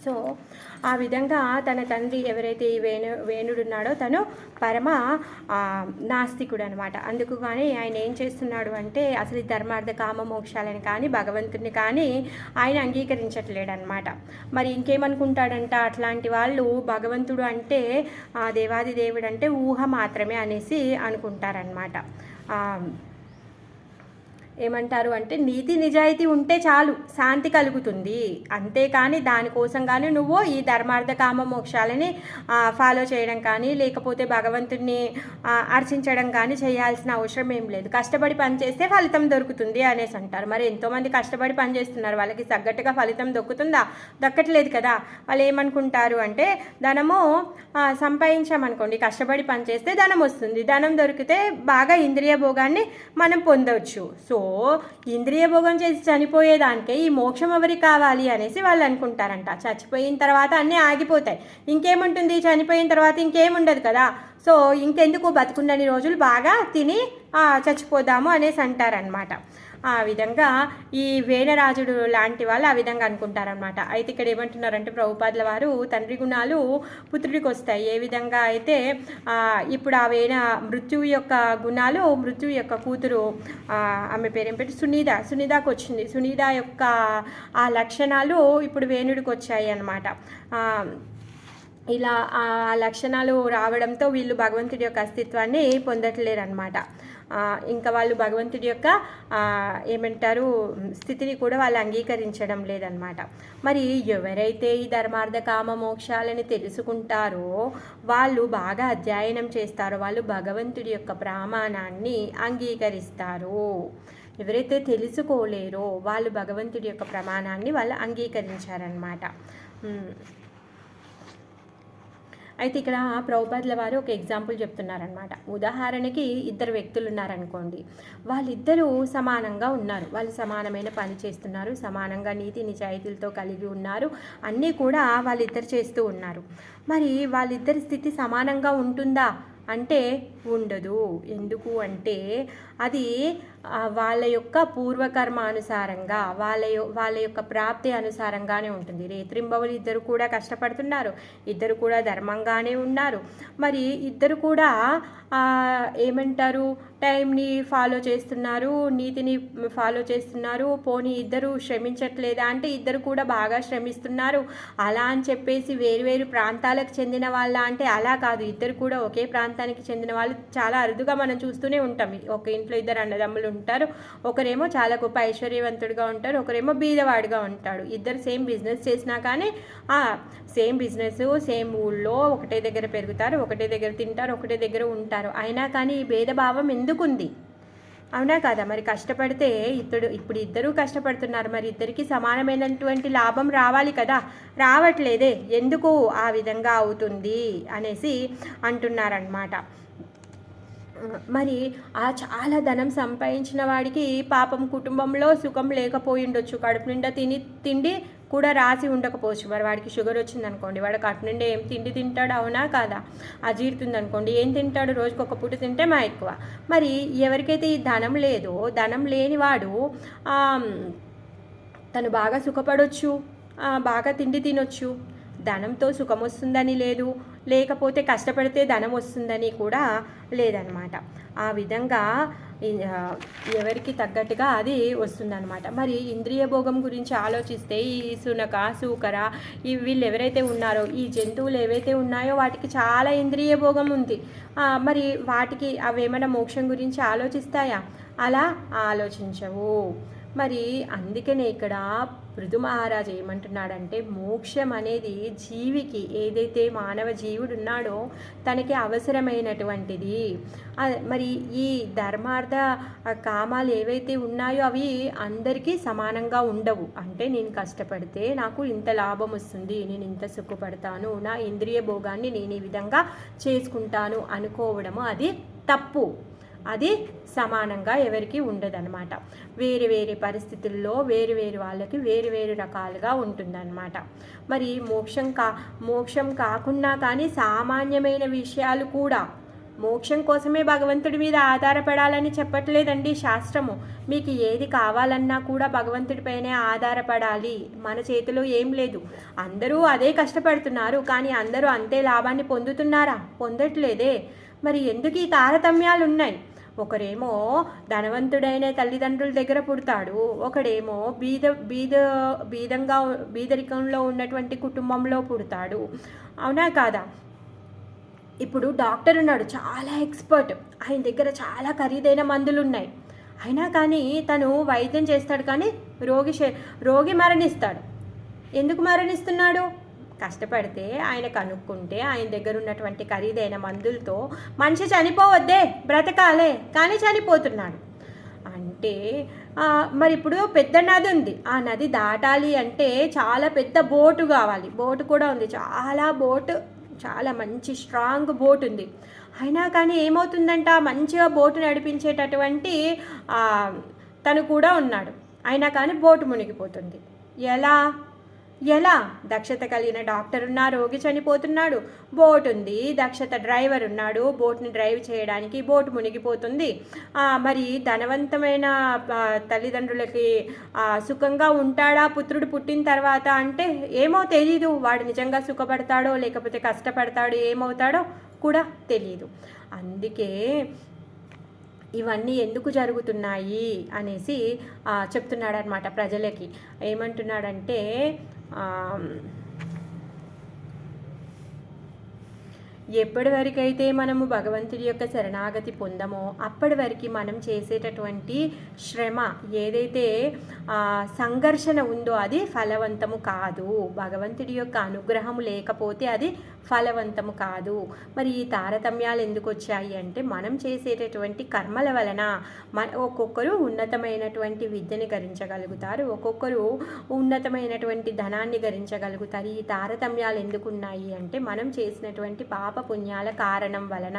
సో ఆ విధంగా తన తండ్రి ఎవరైతే ఈ వేణుడున్నాడో తను పరమ నాస్తికుడు అనమాట. అందుకు కానీ ఆయన ఏం చేస్తున్నాడు అంటే అసలు ఈ ధర్మార్థ కామ మోక్షాలని కానీ భగవంతుని కానీ ఆయన అంగీకరించట్లేడు అనమాట. మరి ఇంకేమనుకుంటాడంట అట్లాంటి వాళ్ళు? భగవంతుడు అంటే దేవాది దేవుడు అంటే ఊహ మాత్రమే అనేసి అనుకుంటారనమాట. ఏమంటారు అంటే నీతి నిజాయితీ ఉంటే చాలు, శాంతి కలుగుతుంది. అంతేకాని దానికోసం కానీ నువ్వు ఈ ధర్మార్థ కామ మోక్షాలని ఫాలో చేయడం కానీ లేకపోతే భగవంతుడిని అర్చించడం కానీ చేయాల్సిన అవసరం ఏం లేదు. కష్టపడి పనిచేస్తే ఫలితం దొరుకుతుంది అనేసి అంటారు. మరి ఎంతోమంది కష్టపడి పనిచేస్తున్నారు, వాళ్ళకి తగ్గట్టుగా ఫలితం దక్కట్లేదు కదా. వాళ్ళు ఏమనుకుంటారు అంటే ధనము సంపాదించామనుకోండి, కష్టపడి పనిచేస్తే ధనం వస్తుంది, ధనం దొరికితే బాగా ఇంద్రియ భోగాన్ని మనం పొందవచ్చు. సో ఇంద్రియ భోగం చేసి చనిపోయేదానికే ఈ మోక్షం ఎవరికి కావాలి అనేసి వాళ్ళు అనుకుంటారంట. చచ్చిపోయిన తర్వాత అన్నీ ఆగిపోతాయి, ఇంకేముంటుంది? చనిపోయిన తర్వాత ఇంకేముండదు కదా. సో ఇంకెందుకు బతుకున్నన్ని రోజులు బాగా తిని చచ్చిపోదాము అనేసి అంటారనమాట. ఆ విధంగా ఈ వేణరాజుడు లాంటి వాళ్ళు ఆ విధంగా అనుకుంటారనమాట. అయితే ఇక్కడ ఏమంటున్నారంటే ప్రభుపాదుల వారు తండ్రి గుణాలు పుత్రుడికి వస్తాయి. ఏ విధంగా అయితే ఇప్పుడు ఆ మృత్యువు యొక్క గుణాలు మృత్యువు యొక్క కూతురు, ఆమె పేరేం పెట్టి సునీదాకు వచ్చింది. సునీద యొక్క ఆ లక్షణాలు ఇప్పుడు వేణుడికి వచ్చాయి అన్నమాట. ఇలా ఆ లక్షణాలు రావడంతో వీళ్ళు భగవంతుడి యొక్క అస్తిత్వాన్ని పొందట్లేరు అనమాట. ఇంకా వాళ్ళు భగవంతుడి యొక్క ఏమంటారు స్థితిని కూడా వాళ్ళు అంగీకరించడం లేదనమాట. మరి ఎవరైతే ఈ ధర్మార్థ కామ మోక్షాలని తెలుసుకుంటారో వాళ్ళు బాగా అధ్యయనం చేస్తారో వాళ్ళు భగవంతుడి యొక్క ప్రమాణాన్ని అంగీకరిస్తారు. ఎవరైతే తెలుసుకోలేరో వాళ్ళు భగవంతుడి యొక్క ప్రమాణాన్ని వాళ్ళు అంగీకరించారనమాట. అయితే ఇక్కడ ప్రభుపాదుల వారు ఒక ఎగ్జాంపుల్ చెప్తున్నారనమాట. ఉదాహరణకి ఇద్దరు వ్యక్తులు ఉన్నారనుకోండి, వాళ్ళిద్దరూ సమానంగా ఉన్నారు, వాళ్ళు సమానమైన పని చేస్తున్నారు, సమానంగా నీతి నిజాయితీలతో కలిగి ఉన్నారు, అన్నీ కూడా వాళ్ళిద్దరు చేస్తూ ఉన్నారు. మరి వాళ్ళిద్దరి స్థితి సమానంగా ఉంటుందా అంటే ఉండదు. ఎందుకు అంటే అది వాళ్ళ యొక్క పూర్వకర్మ అనుసారంగా వాళ్ళ యొక్క ప్రాప్తి అనుసారంగానే ఉంటుంది. రేత్రింబవలు ఇద్దరు కూడా కష్టపడుతున్నారు, ఇద్దరు కూడా ధర్మంగానే ఉన్నారు. మరి ఇద్దరు కూడా ఏమంటారు, టైంని ఫాలో చేస్తున్నారు, నీతిని ఫాలో చేస్తున్నారు. పోనీ ఇద్దరు శ్రమించట్లేదా అంటే ఇద్దరు కూడా బాగా శ్రమిస్తున్నారు. అలా అని చెప్పేసి వేరు ప్రాంతాలకు చెందిన వాళ్ళ అంటే అలా కాదు. ఇద్దరు కూడా ఒకే ప్రాంతానికి చెందిన వాళ్ళు చాలా అరుదుగా మనం చూస్తూనే ఉంటాం. ఒక ఇంట్లో ఇద్దరు అన్నదమ్ములు ఉంటారు, ఒకరేమో చాలా గొప్ప ఐశ్వర్యవంతుడిగా ఉంటారు, ఒకరేమో బీదవాడిగా ఉంటాడు. ఇద్దరు సేమ్ బిజినెస్ చేసినా కానీ సేమ్ బిజినెస్ సేమ్ ఊళ్ళో ఒకటే దగ్గర పెరుగుతారు, ఒకటే దగ్గర తింటారు, ఒకటే దగ్గర ఉంటారు. అయినా కానీ ఈ భేదభావం ఎందుకుంది? అవునా కదా? మరి కష్టపడితే ఇప్పుడు ఇద్దరూ కష్టపడుతున్నారు, మరి ఇద్దరికి సమానమైనటువంటి లాభం రావాలి కదా, రావట్లేదే, ఎందుకు ఆ విధంగా అవుతుంది అనేసి అంటున్నారనమాట. మరి చాలా ధనం సంపాదించిన వాడికి పాపం కుటుంబంలో సుఖం లేకపోయి ఉండొచ్చు, కడుపు నిండా తిండి కూడా రాసి ఉండకపోవచ్చు. మరి వాడికి షుగర్ వచ్చిందనుకోండి, వాడు కడుపు నిండా ఏం తిండి తింటాడు, అవునా కాదా? అజీర్తుంది అనుకోండి, ఏం తింటాడు? రోజుకి ఒక పూట తింటే మా ఎక్కువ. మరి ఎవరికైతే ఈ ధనం లేదో, ధనం లేనివాడు తను బాగా సుఖపడవచ్చు, బాగా తిండి తినొచ్చు. ధనంతో సుఖం వస్తుందని లేదు, లేకపోతే కష్టపడితే ధనం వస్తుందని కూడా లేదనమాట. ఆ విధంగా ఎవరికి తగ్గట్టుగా అది వస్తుందన్నమాట. మరి ఇంద్రియ భోగం గురించి ఆలోచిస్తే ఈ సునక, సూకర, వీళ్ళు ఎవరైతే ఉన్నారో, ఈ జంతువులు ఏవైతే ఉన్నాయో వాటికి చాలా ఇంద్రియ భోగం ఉంది. మరి వాటికి అవేమైనా మోక్షం గురించి ఆలోచిస్తాయా? అలా ఆలోచించవు. మరి అందుకనే ఇక్కడ పృథు మహారాజు ఏమంటున్నాడంటే, మోక్షం అనేది జీవికి, ఏదైతే మానవ జీవుడు ఉన్నాడో తనకి అవసరమైనటువంటిది. మరి ఈ ధర్మార్థ కామాలు ఏవైతే ఉన్నాయో అవి అందరికీ సమానంగా ఉండవు. అంటే నేను కష్టపడితే నాకు ఇంత లాభం వస్తుంది, నేను ఇంత సుఖపడతాను, నా ఇంద్రియ భోగాన్ని నేను ఈ విధంగా చేసుకుంటాను అనుకోవడము అది తప్పు. అది సమానంగా ఎవరికి ఉండదన్నమాట. వేరు పరిస్థితుల్లో వేరు వాళ్ళకి వేరు రకాలుగా ఉంటుందన్నమాట. మరి మోక్షం కాకున్నా కానీ సామాన్యమైన విషయాలు కూడా, మోక్షం కోసమే భగవంతుడి మీద ఆధారపడాలని చెప్పట్లేదండి శాస్త్రము. మీకు ఏది కావాలన్నా కూడా భగవంతుడిపైనే ఆధారపడాలి, మన చేతిలో ఏం లేదు. అందరూ అదే కష్టపడుతున్నారు, కానీ అందరూ అంతే లాభాన్ని పొందుతున్నారా? పొందట్లేదే. మరి ఎందుకు ఈ తారతమ్యాలు ఉన్నాయి? ఒకరేమో ధనవంతుడైన తల్లిదండ్రుల దగ్గర పుడతాడు, ఒకడేమో బీదరికంలో ఉన్నటువంటి కుటుంబంలో పుడతాడు, అవునా కాదా? ఇప్పుడు డాక్టర్ ఉన్నాడు, చాలా ఎక్స్పర్ట్, ఆయన దగ్గర చాలా ఖరీదైన మందులు ఉన్నాయి. అయినా కానీ తను వైద్యం చేస్తాడు, కానీ రోగి మరణిస్తాడు. ఎందుకు మరణిస్తున్నాడు? కష్టపడితే ఆయన కనుక్కుంటే ఆయన దగ్గర ఉన్నటువంటి ఖరీదైన మందులతో మనిషి చనిపోవద్దే, బ్రతకాలే, కానీ చనిపోతున్నాడు. అంటే మరి ఇప్పుడు పెద్ద నది ఉంది, ఆ నది దాటాలి అంటే చాలా పెద్ద బోటు కావాలి. బోటు కూడా ఉంది, చాలా మంచి స్ట్రాంగ్ బోట్ ఉంది. అయినా కానీ ఏమవుతుందంట, మంచిగా బోటు నడిపించేటటువంటి తను కూడా ఉన్నాడు, అయినా కానీ బోటు మునిగిపోతుంది. ఎలా? దక్షత కలిగిన డాక్టర్ ఉన్నా, రోగి చనిపోతున్నాడు. బోట్ ఉంది, దక్షత డ్రైవర్ ఉన్నాడు, బోట్ని డ్రైవ్ చేయడానికి. బోట్ మునిగిపోతుంది. మరి ధనవంతమైన తల్లిదండ్రులకి సుఖంగా ఉంటాడా పుత్రుడు పుట్టిన తర్వాత అంటే ఏమో తెలీదు. వాడు నిజంగా సుఖపడతాడో లేకపోతే కష్టపడతాడో ఏమవుతాడో కూడా తెలియదు. అందుకే ఇవన్నీ ఎందుకు జరుగుతున్నాయి అనేసి చెప్తున్నాడనమాట ప్రజలకి. ఏమంటున్నాడంటే, ఎప్పటి వరకైతే మనము భగవంతుడి యొక్క శరణాగతి పొందమో అప్పటి వరకు మనం చేసేటటువంటి శ్రమ, ఏదైతే సంఘర్షణ ఉందో అది ఫలవంతము కాదు. భగవంతుడి యొక్క అనుగ్రహము లేకపోతే అది ఫలవంతము కాదు. మరి ఈ తారతమ్యాలు ఎందుకు వచ్చాయి అంటే, మనం చేసేటటువంటి కర్మల వలన ఒక్కొక్కరు ఉన్నతమైనటువంటి విద్యని గరించగలుగుతారు, ఒక్కొక్కరు ఉన్నతమైనటువంటి ధనాన్ని గరించగలుగుతారు. ఈ తారతమ్యాలు ఎందుకున్నాయి అంటే, మనం చేసినటువంటి పాప పుణ్యాల కారణం వలన.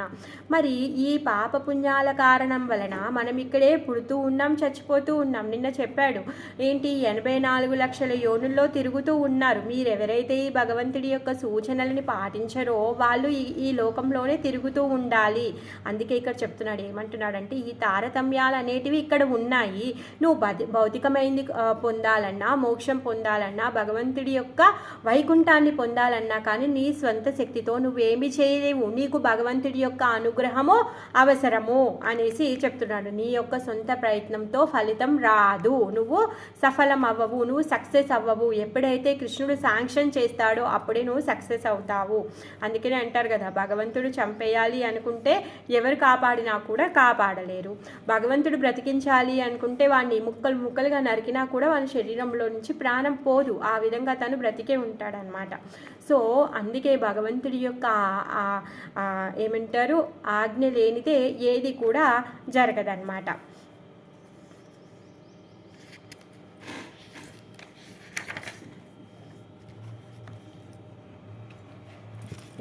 మరి ఈ పాప పుణ్యాల కారణం వలన మనం ఇక్కడే పుడుతూ ఉన్నాం, చచ్చిపోతూ ఉన్నాం. నిన్న చెప్పాడు ఏంటి, 84 లక్షల యోనుల్లో తిరుగుతూ ఉన్నారు. మీరెవరైతే ఈ భగవంతుడి యొక్క సూచనలని పాటించరో వాళ్ళు ఈ లోకంలోనే తిరుగుతూ ఉండాలి. అందుకే ఇక్కడ చెప్తున్నాడు, ఏమంటున్నాడంటే ఈ తారతమ్యాలు అనేటివి ఇక్కడ ఉన్నాయి. నువ్వు భౌతికమైంది పొందాలన్నా, మోక్షం పొందాలన్నా, భగవంతుడి యొక్క వైకుంఠాన్ని పొందాలన్నా కానీ నీ స్వంత శక్తితో నువ్వేమి చేయలేవు. నీకు భగవంతుడి యొక్క అనుగ్రహము అవసరము అనేసి చెప్తున్నాడు. నీ యొక్క సొంత ప్రయత్నంతో ఫలితం రాదు, నువ్వు సఫలం అవ్వవు, నువ్వు సక్సెస్ అవ్వవు. ఎప్పుడైతే కృష్ణుడు శాంక్షన్ చేస్తాడో అప్పుడే నువ్వు సక్సెస్ అవుతావు. అందుకనే అంటారు కదా, భగవంతుడు చంపేయాలి అనుకుంటే ఎవరు కాపాడినా కూడా కాపాడలేరు. భగవంతుడు బ్రతికించాలి అనుకుంటే వాడిని ముక్కలు ముక్కలుగా నరికినా కూడా వాళ్ళ శరీరంలో నుంచి ప్రాణం పోదు. ఆ విధంగా తను బ్రతికే ఉంటాడనమాట. సో అందుకే భగవంతుడి యొక్క ఏమంటారు ఆజ్ఞ లేనిదే ఏది కూడా జరగదన్నమాట.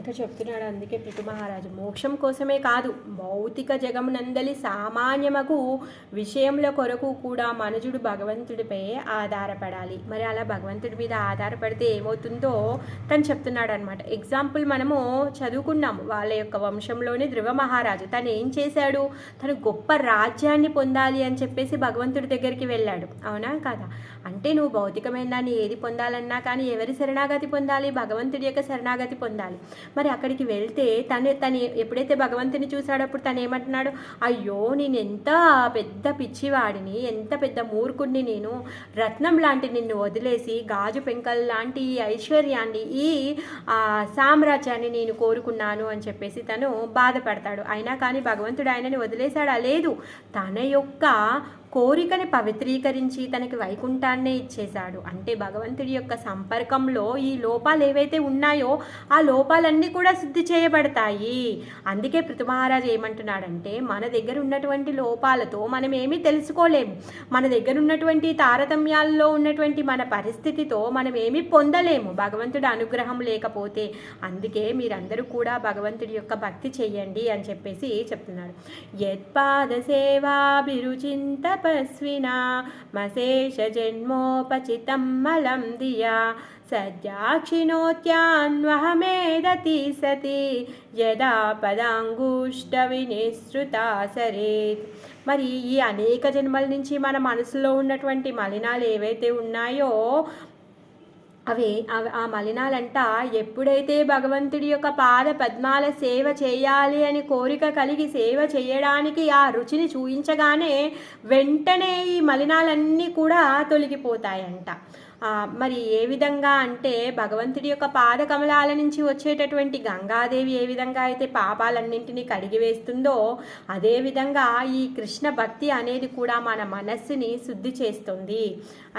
ఇక చెప్తున్నాడు అందుకే పృథు మహారాజు, మోక్షం కోసమే కాదు భౌతిక జగమునందలి సామాన్యమకు విషయముల కొరకు కూడా మనుజుడు భగవంతుడిపై ఆధారపడాలి. మరి అలా భగవంతుడి మీద ఆధారపడితే ఏమవుతుందో తను చెప్తున్నాడు అనమాట. ఎగ్జాంపుల్ మనము చదువుకున్నాము, వాళ్ళ యొక్క వంశంలోని ధ్రువ మహారాజు తను ఏం చేశాడు, తను గొప్ప రాజ్యాన్ని పొందాలి అని చెప్పేసి భగవంతుడి దగ్గరికి వెళ్ళాడు. అవునా కదా? అంటే నువ్వు భౌతికమైన దాన్ని ఏది పొందాలన్నా కానీ ఎవరి శరణాగతి పొందాలి? భగవంతుడి యొక్క శరణాగతి పొందాలి. మరి అక్కడికి వెళ్తే తను ఎప్పుడైతే భగవంతుని చూశాడో అప్పుడు తను ఏమంటున్నాడు, అయ్యో నేను ఎంత పెద్ద పిచ్చివాడిని, ఎంత పెద్ద మూర్ఖుడిని, నేను రత్నం లాంటి నిన్ను వదిలేసి గాజు పెంకల్ లాంటి ఈ ఐశ్వర్యాన్ని, ఈ సామ్రాజ్యాన్ని నేను కోరుకున్నాను అని చెప్పేసి తను బాధపడతాడు. అయినా కానీ భగవంతుడు ఆయనని వదిలేశాడా? లేదు. తన యొక్క కోరికని పవిత్రీకరించి తనకి వైకుంఠాన్నే ఇచ్చేశాడు. అంటే భగవంతుడి యొక్క సంపర్కంలో ఈ లోపాలు ఏవైతే ఉన్నాయో ఆ లోపాలన్నీ కూడా శుద్ధి చేయబడతాయి. అందుకే పృథు మహారాజు ఏమంటున్నాడంటే మన దగ్గర ఉన్నటువంటి లోపాలతో మనం ఏమీ తెలుసుకోలేము. మన దగ్గర ఉన్నటువంటి తారతమ్యాల్లో ఉన్నటువంటి మన పరిస్థితితో మనం ఏమీ పొందలేము భగవంతుడి అనుగ్రహం లేకపోతే. అందుకే మీరందరూ కూడా భగవంతుడి యొక్క భక్తి చెయ్యండి అని చెప్పేసి చెప్తున్నాడు. యత్పాద సేవాభిరుచింత తపస్వినా మశేష జన్మోపచితం మలం దియా సద్యాక్షిణోత్యాన్వహమేదతి సతి యదా పదాంగుష్ట వినిసృతా సరేత్. మరి ఈ అనేక జన్మల నుంచి మన మనసులో ఉన్నటువంటి మలినాలు ఏవైతే ఉన్నాయో ఆ మలినాలంట ఎప్పుడైతే భగవంతుడి యొక్క పాద పద్మాల సేవ చేయాలి అని కోరిక కలిగి సేవ చేయడానికి ఆ రుచిని చూయించగానే వెంటనే ఈ మలినాలన్నీ కూడా తొలగిపోతాయంట. మరి ఏ విధంగా అంటే భగవంతుడి యొక్క పాద కమలాల నుంచి వచ్చేటటువంటి గంగాదేవి ఏ విధంగా అయితే పాపాలన్నింటినీ కడిగివేస్తుందో అదేవిధంగా ఈ కృష్ణ భక్తి అనేది కూడా మన మనస్సుని శుద్ధి చేస్తుంది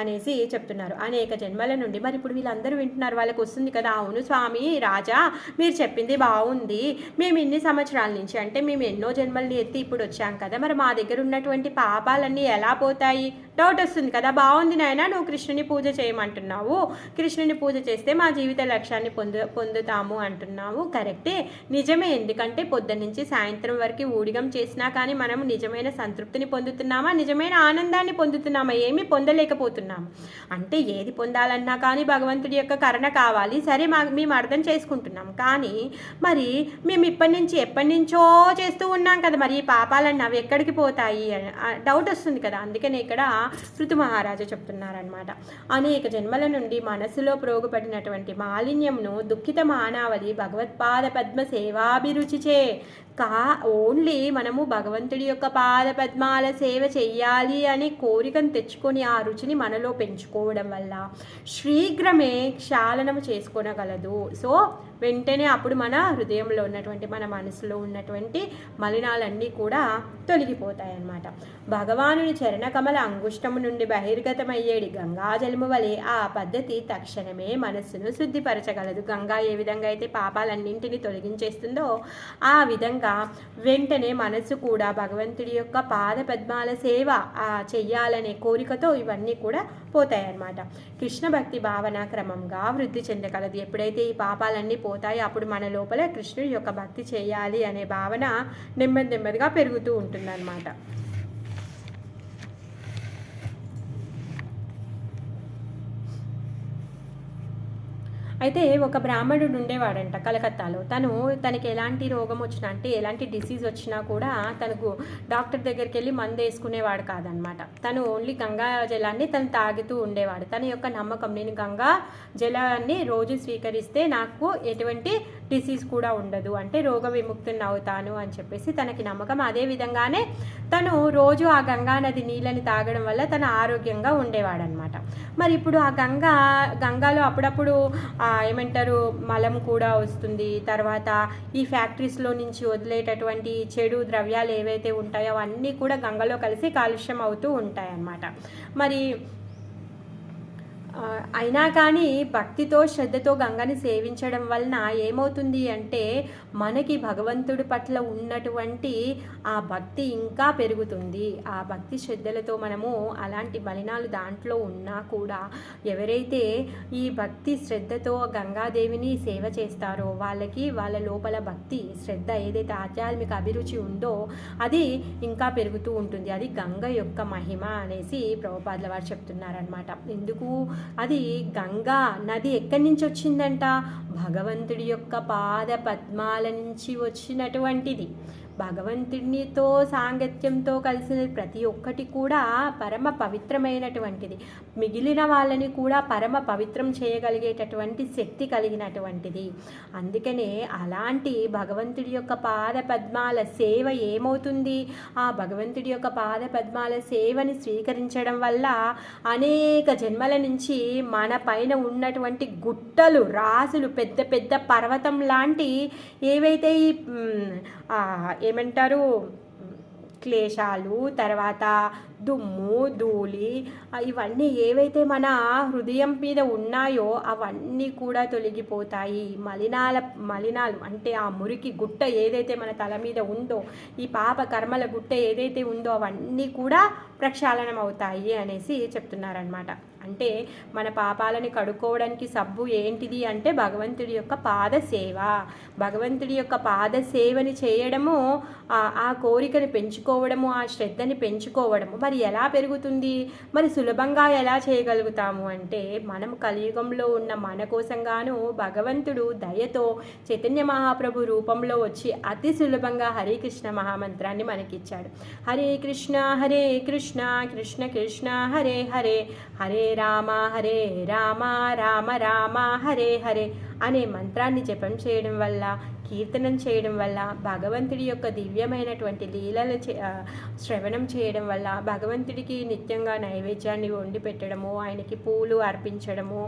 అనేసి చెప్తున్నారు. అనేక జన్మల నుండి మరి ఇప్పుడు వీళ్ళందరూ వింటున్నారు, వాళ్ళకి వస్తుంది కదా, అవును స్వామి రాజా మీరు చెప్పింది బాగుంది, మేము ఇన్ని సంవత్సరాల నుంచి అంటే మేము ఎన్నో జన్మల్ని ఎత్తి ఇప్పుడు వచ్చాం కదా, మరి మా దగ్గర ఉన్నటువంటి పాపాలన్నీ ఎలా పోతాయి? డౌట్ వస్తుంది కదా. బాగుంది నాయన, నువ్వు కృష్ణుని పూజ చేయమంటున్నావు, కృష్ణుని పూజ చేస్తే మా జీవిత లక్ష్యాన్ని పొందుతాము అంటున్నావు. కరెక్టే, నిజమే. ఎందుకంటే పొద్దున్న నుంచి సాయంత్రం వరకు ఊడిగం చేసినా కానీ మనం నిజమైన సంతృప్తిని పొందుతున్నామా, నిజమైన ఆనందాన్ని పొందుతున్నామా? ఏమీ పొందలేకపోతున్నాం. అంటే ఏది పొందాలన్నా కానీ భగవంతుడి యొక్క కరుణ కావాలి. సరే మేము అర్థం చేసుకుంటున్నాం, కానీ మరి మేము ఎప్పటి నుంచో చేస్తూ ఉన్నాం కదా, మరి ఈ పాపాలన్నీ అవి ఎక్కడికి పోతాయి డౌట్ వస్తుంది కదా. అందుకనే ఇక్కడ పృథు మహారాజు చెప్తున్నారనమాట. అనేక జన్మల నుండి మనసులో ప్రోగుపడినటువంటి మాలిన్యంను దుఃఖిత మానవలి భగవత్పాద పద్మ సేవాభిరుచిచే ఓన్లీ మనము భగవంతుడి యొక్క పాద పద్మాల సేవ చెయ్యాలి అని కోరికను తెచ్చుకొని ఆ రుచిని మనలో పెంచుకోవడం వల్ల శీఘ్రమే క్షాళనము చేసుకోనగలదు. సో వెంటనే అప్పుడు మన హృదయంలో ఉన్నటువంటి మన మనసులో ఉన్నటువంటి మలినాలన్నీ కూడా తొలగిపోతాయి అన్నమాట. భగవానుని చరణకమల అంగుష్ట అంగుష్టము నుండి బహిర్గతమయ్యేడి గంగాజలము వలె ఆ పద్ధతి తక్షణమే మనస్సును శుద్ధిపరచగలదు. గంగా ఏ విధంగా అయితే పాపాలన్నింటినీ తొలగించేస్తుందో ఆ విధంగా వెంటనే మనస్సు కూడా భగవంతుడి యొక్క పాద పద్మాల సేవ చెయ్యాలనే కోరికతో ఇవన్నీ కూడా పోతాయన్నమాట. కృష్ణ భక్తి భావన క్రమంగా వృద్ధి చెందగలదు. ఎప్పుడైతే ఈ పాపాలన్నీ పోతాయో అప్పుడు మన లోపల కృష్ణుడి యొక్క భక్తి చేయాలి అనే భావన నెమ్మదిగా పెరుగుతూ ఉంటుందన్నమాట. అయితే ఒక బ్రాహ్మణుడు ఉండేవాడంట కలకత్తాలో. తనకి ఎలాంటి రోగం వచ్చినా, అంటే ఎలాంటి డిసీజ్ వచ్చినా కూడా తనకు డాక్టర్ దగ్గరికి వెళ్ళి మందు వేసుకునేవాడు కాదనమాట. తను ఓన్లీ గంగా జలాన్ని తను తాగుతూ ఉండేవాడు. తన యొక్క నమ్మకం, నేను గంగా జలాన్ని రోజు స్వీకరిస్తే నాకు ఎటువంటి డిసీజ్ కూడా ఉండదు, అంటే రోగ విముక్తుని అవుతాను అని చెప్పేసి తనకి నమ్మకం. అదే విధంగానే తను రోజు ఆ గంగా నది నీళ్ళని తాగడం వల్ల తను ఆరోగ్యంగా ఉండేవాడనమాట. మరి ఇప్పుడు ఆ గంగాలో అప్పుడప్పుడు ఏమంటారు మలం కూడా వస్తుంది. తర్వాత ఈ ఫ్యాక్టరీస్లో నుంచి వదిలేటటువంటి చెడు ద్రవ్యాలు ఏవైతే ఉంటాయో అవన్నీ కూడా గంగలో కలిసి కాలుష్యం అవుతూ ఉంటాయి అన్నమాట. మరి అయినా కానీ భక్తితో శ్రద్ధతో గంగని సేవించడం వలన ఏమవుతుంది అంటే మనకి భగవంతుడి పట్ల ఉన్నటువంటి ఆ భక్తి ఇంకా పెరుగుతుంది. ఆ భక్తి శ్రద్ధలతో మనము అలాంటి మలినాలు దాంట్లో ఉన్నా కూడా ఎవరైతే ఈ భక్తి శ్రద్ధతో గంగాదేవిని సేవ చేస్తారో వాళ్ళ లోపల భక్తి శ్రద్ధ ఏదైతే ఆధ్యాత్మిక అభిరుచి ఉందో అది ఇంకా పెరుగుతూ ఉంటుంది. అది గంగ యొక్క మహిమ అనేసి ప్రభుపాదుల వారు చెప్తున్నారనమాట. ఎందుకు అది గంగా నది ఎక్కడి నుంచి వచ్చిందంట? భగవంతుడి యొక్క పాద పద్మాల నుంచి వచ్చినటువంటిది. భగవంతునితో సాంగత్యంతో కలిసిన ప్రతి ఒక్కటి కూడా పరమ పవిత్రమైనటువంటిది. మిగిలిన వాళ్ళని కూడా పరమ పవిత్రం చేయగలిగేటటువంటి శక్తి కలిగినటువంటిది. అందుకనే అలాంటి భగవంతుడి యొక్క పాద పద్మాల సేవ ఏమవుతుంది? ఆ భగవంతుడి యొక్క పాద పద్మాల సేవని స్వీకరించడం వల్ల అనేక జన్మల నుంచి మన పైన ఉన్నటువంటి గుట్టలు రాసులు పెద్ద పెద్ద పర్వతం లాంటి ఏవైతే ఈ ఏమంటారు క్లేశాలు, తర్వాత దుమ్ము ధూళి, ఇవన్నీ ఏవైతే మన హృదయం మీద ఉన్నాయో అవన్నీ కూడా తొలగిపోతాయి. మలినాలు అంటే ఆ మురికి గుట్ట ఏదైతే మన తల మీద ఉందో, ఈ పాప కర్మల గుట్ట ఏదైతే ఉందో అవన్నీ కూడా ప్రక్షాళనం అవుతాయి అనేసి చెప్తున్నారనమాట. అంటే మన పాపాలని కడుక్కోవడానికి సబ్బు ఏంటిది అంటే భగవంతుడి యొక్క పాద సేవ. భగవంతుడి యొక్క పాద సేవని చేయడము, ఆ కోరికని పెంచుకోవడము, ఆ శ్రద్ధని పెంచుకోవడము. మరి ఎలా పెరుగుతుంది? మరి సులభంగా ఎలా చేయగలుగుతాము అంటే మనం కలియుగంలో ఉన్న మన కోసంగాను భగవంతుడు దయతో చైతన్య మహాప్రభు రూపంలో వచ్చి అతి సులభంగా హరే కృష్ణ మహామంత్రాన్ని మనకిచ్చాడు. హరే కృష్ణ కృష్ణ కృష్ణ హరే హరే, హరే రామ రామ రామ హరే హరే అనే మంత్రాన్ని జపం చేయడం వల్ల, కీర్తనం చేయడం వల్ల, భగవంతుడి యొక్క దివ్యమైనటువంటి లీలలు శ్రవణం చేయడం వల్ల, భగవంతుడికి నిత్యంగా నైవేద్యాన్ని వండి పెట్టడము, ఆయనకి పూలు అర్పించడము,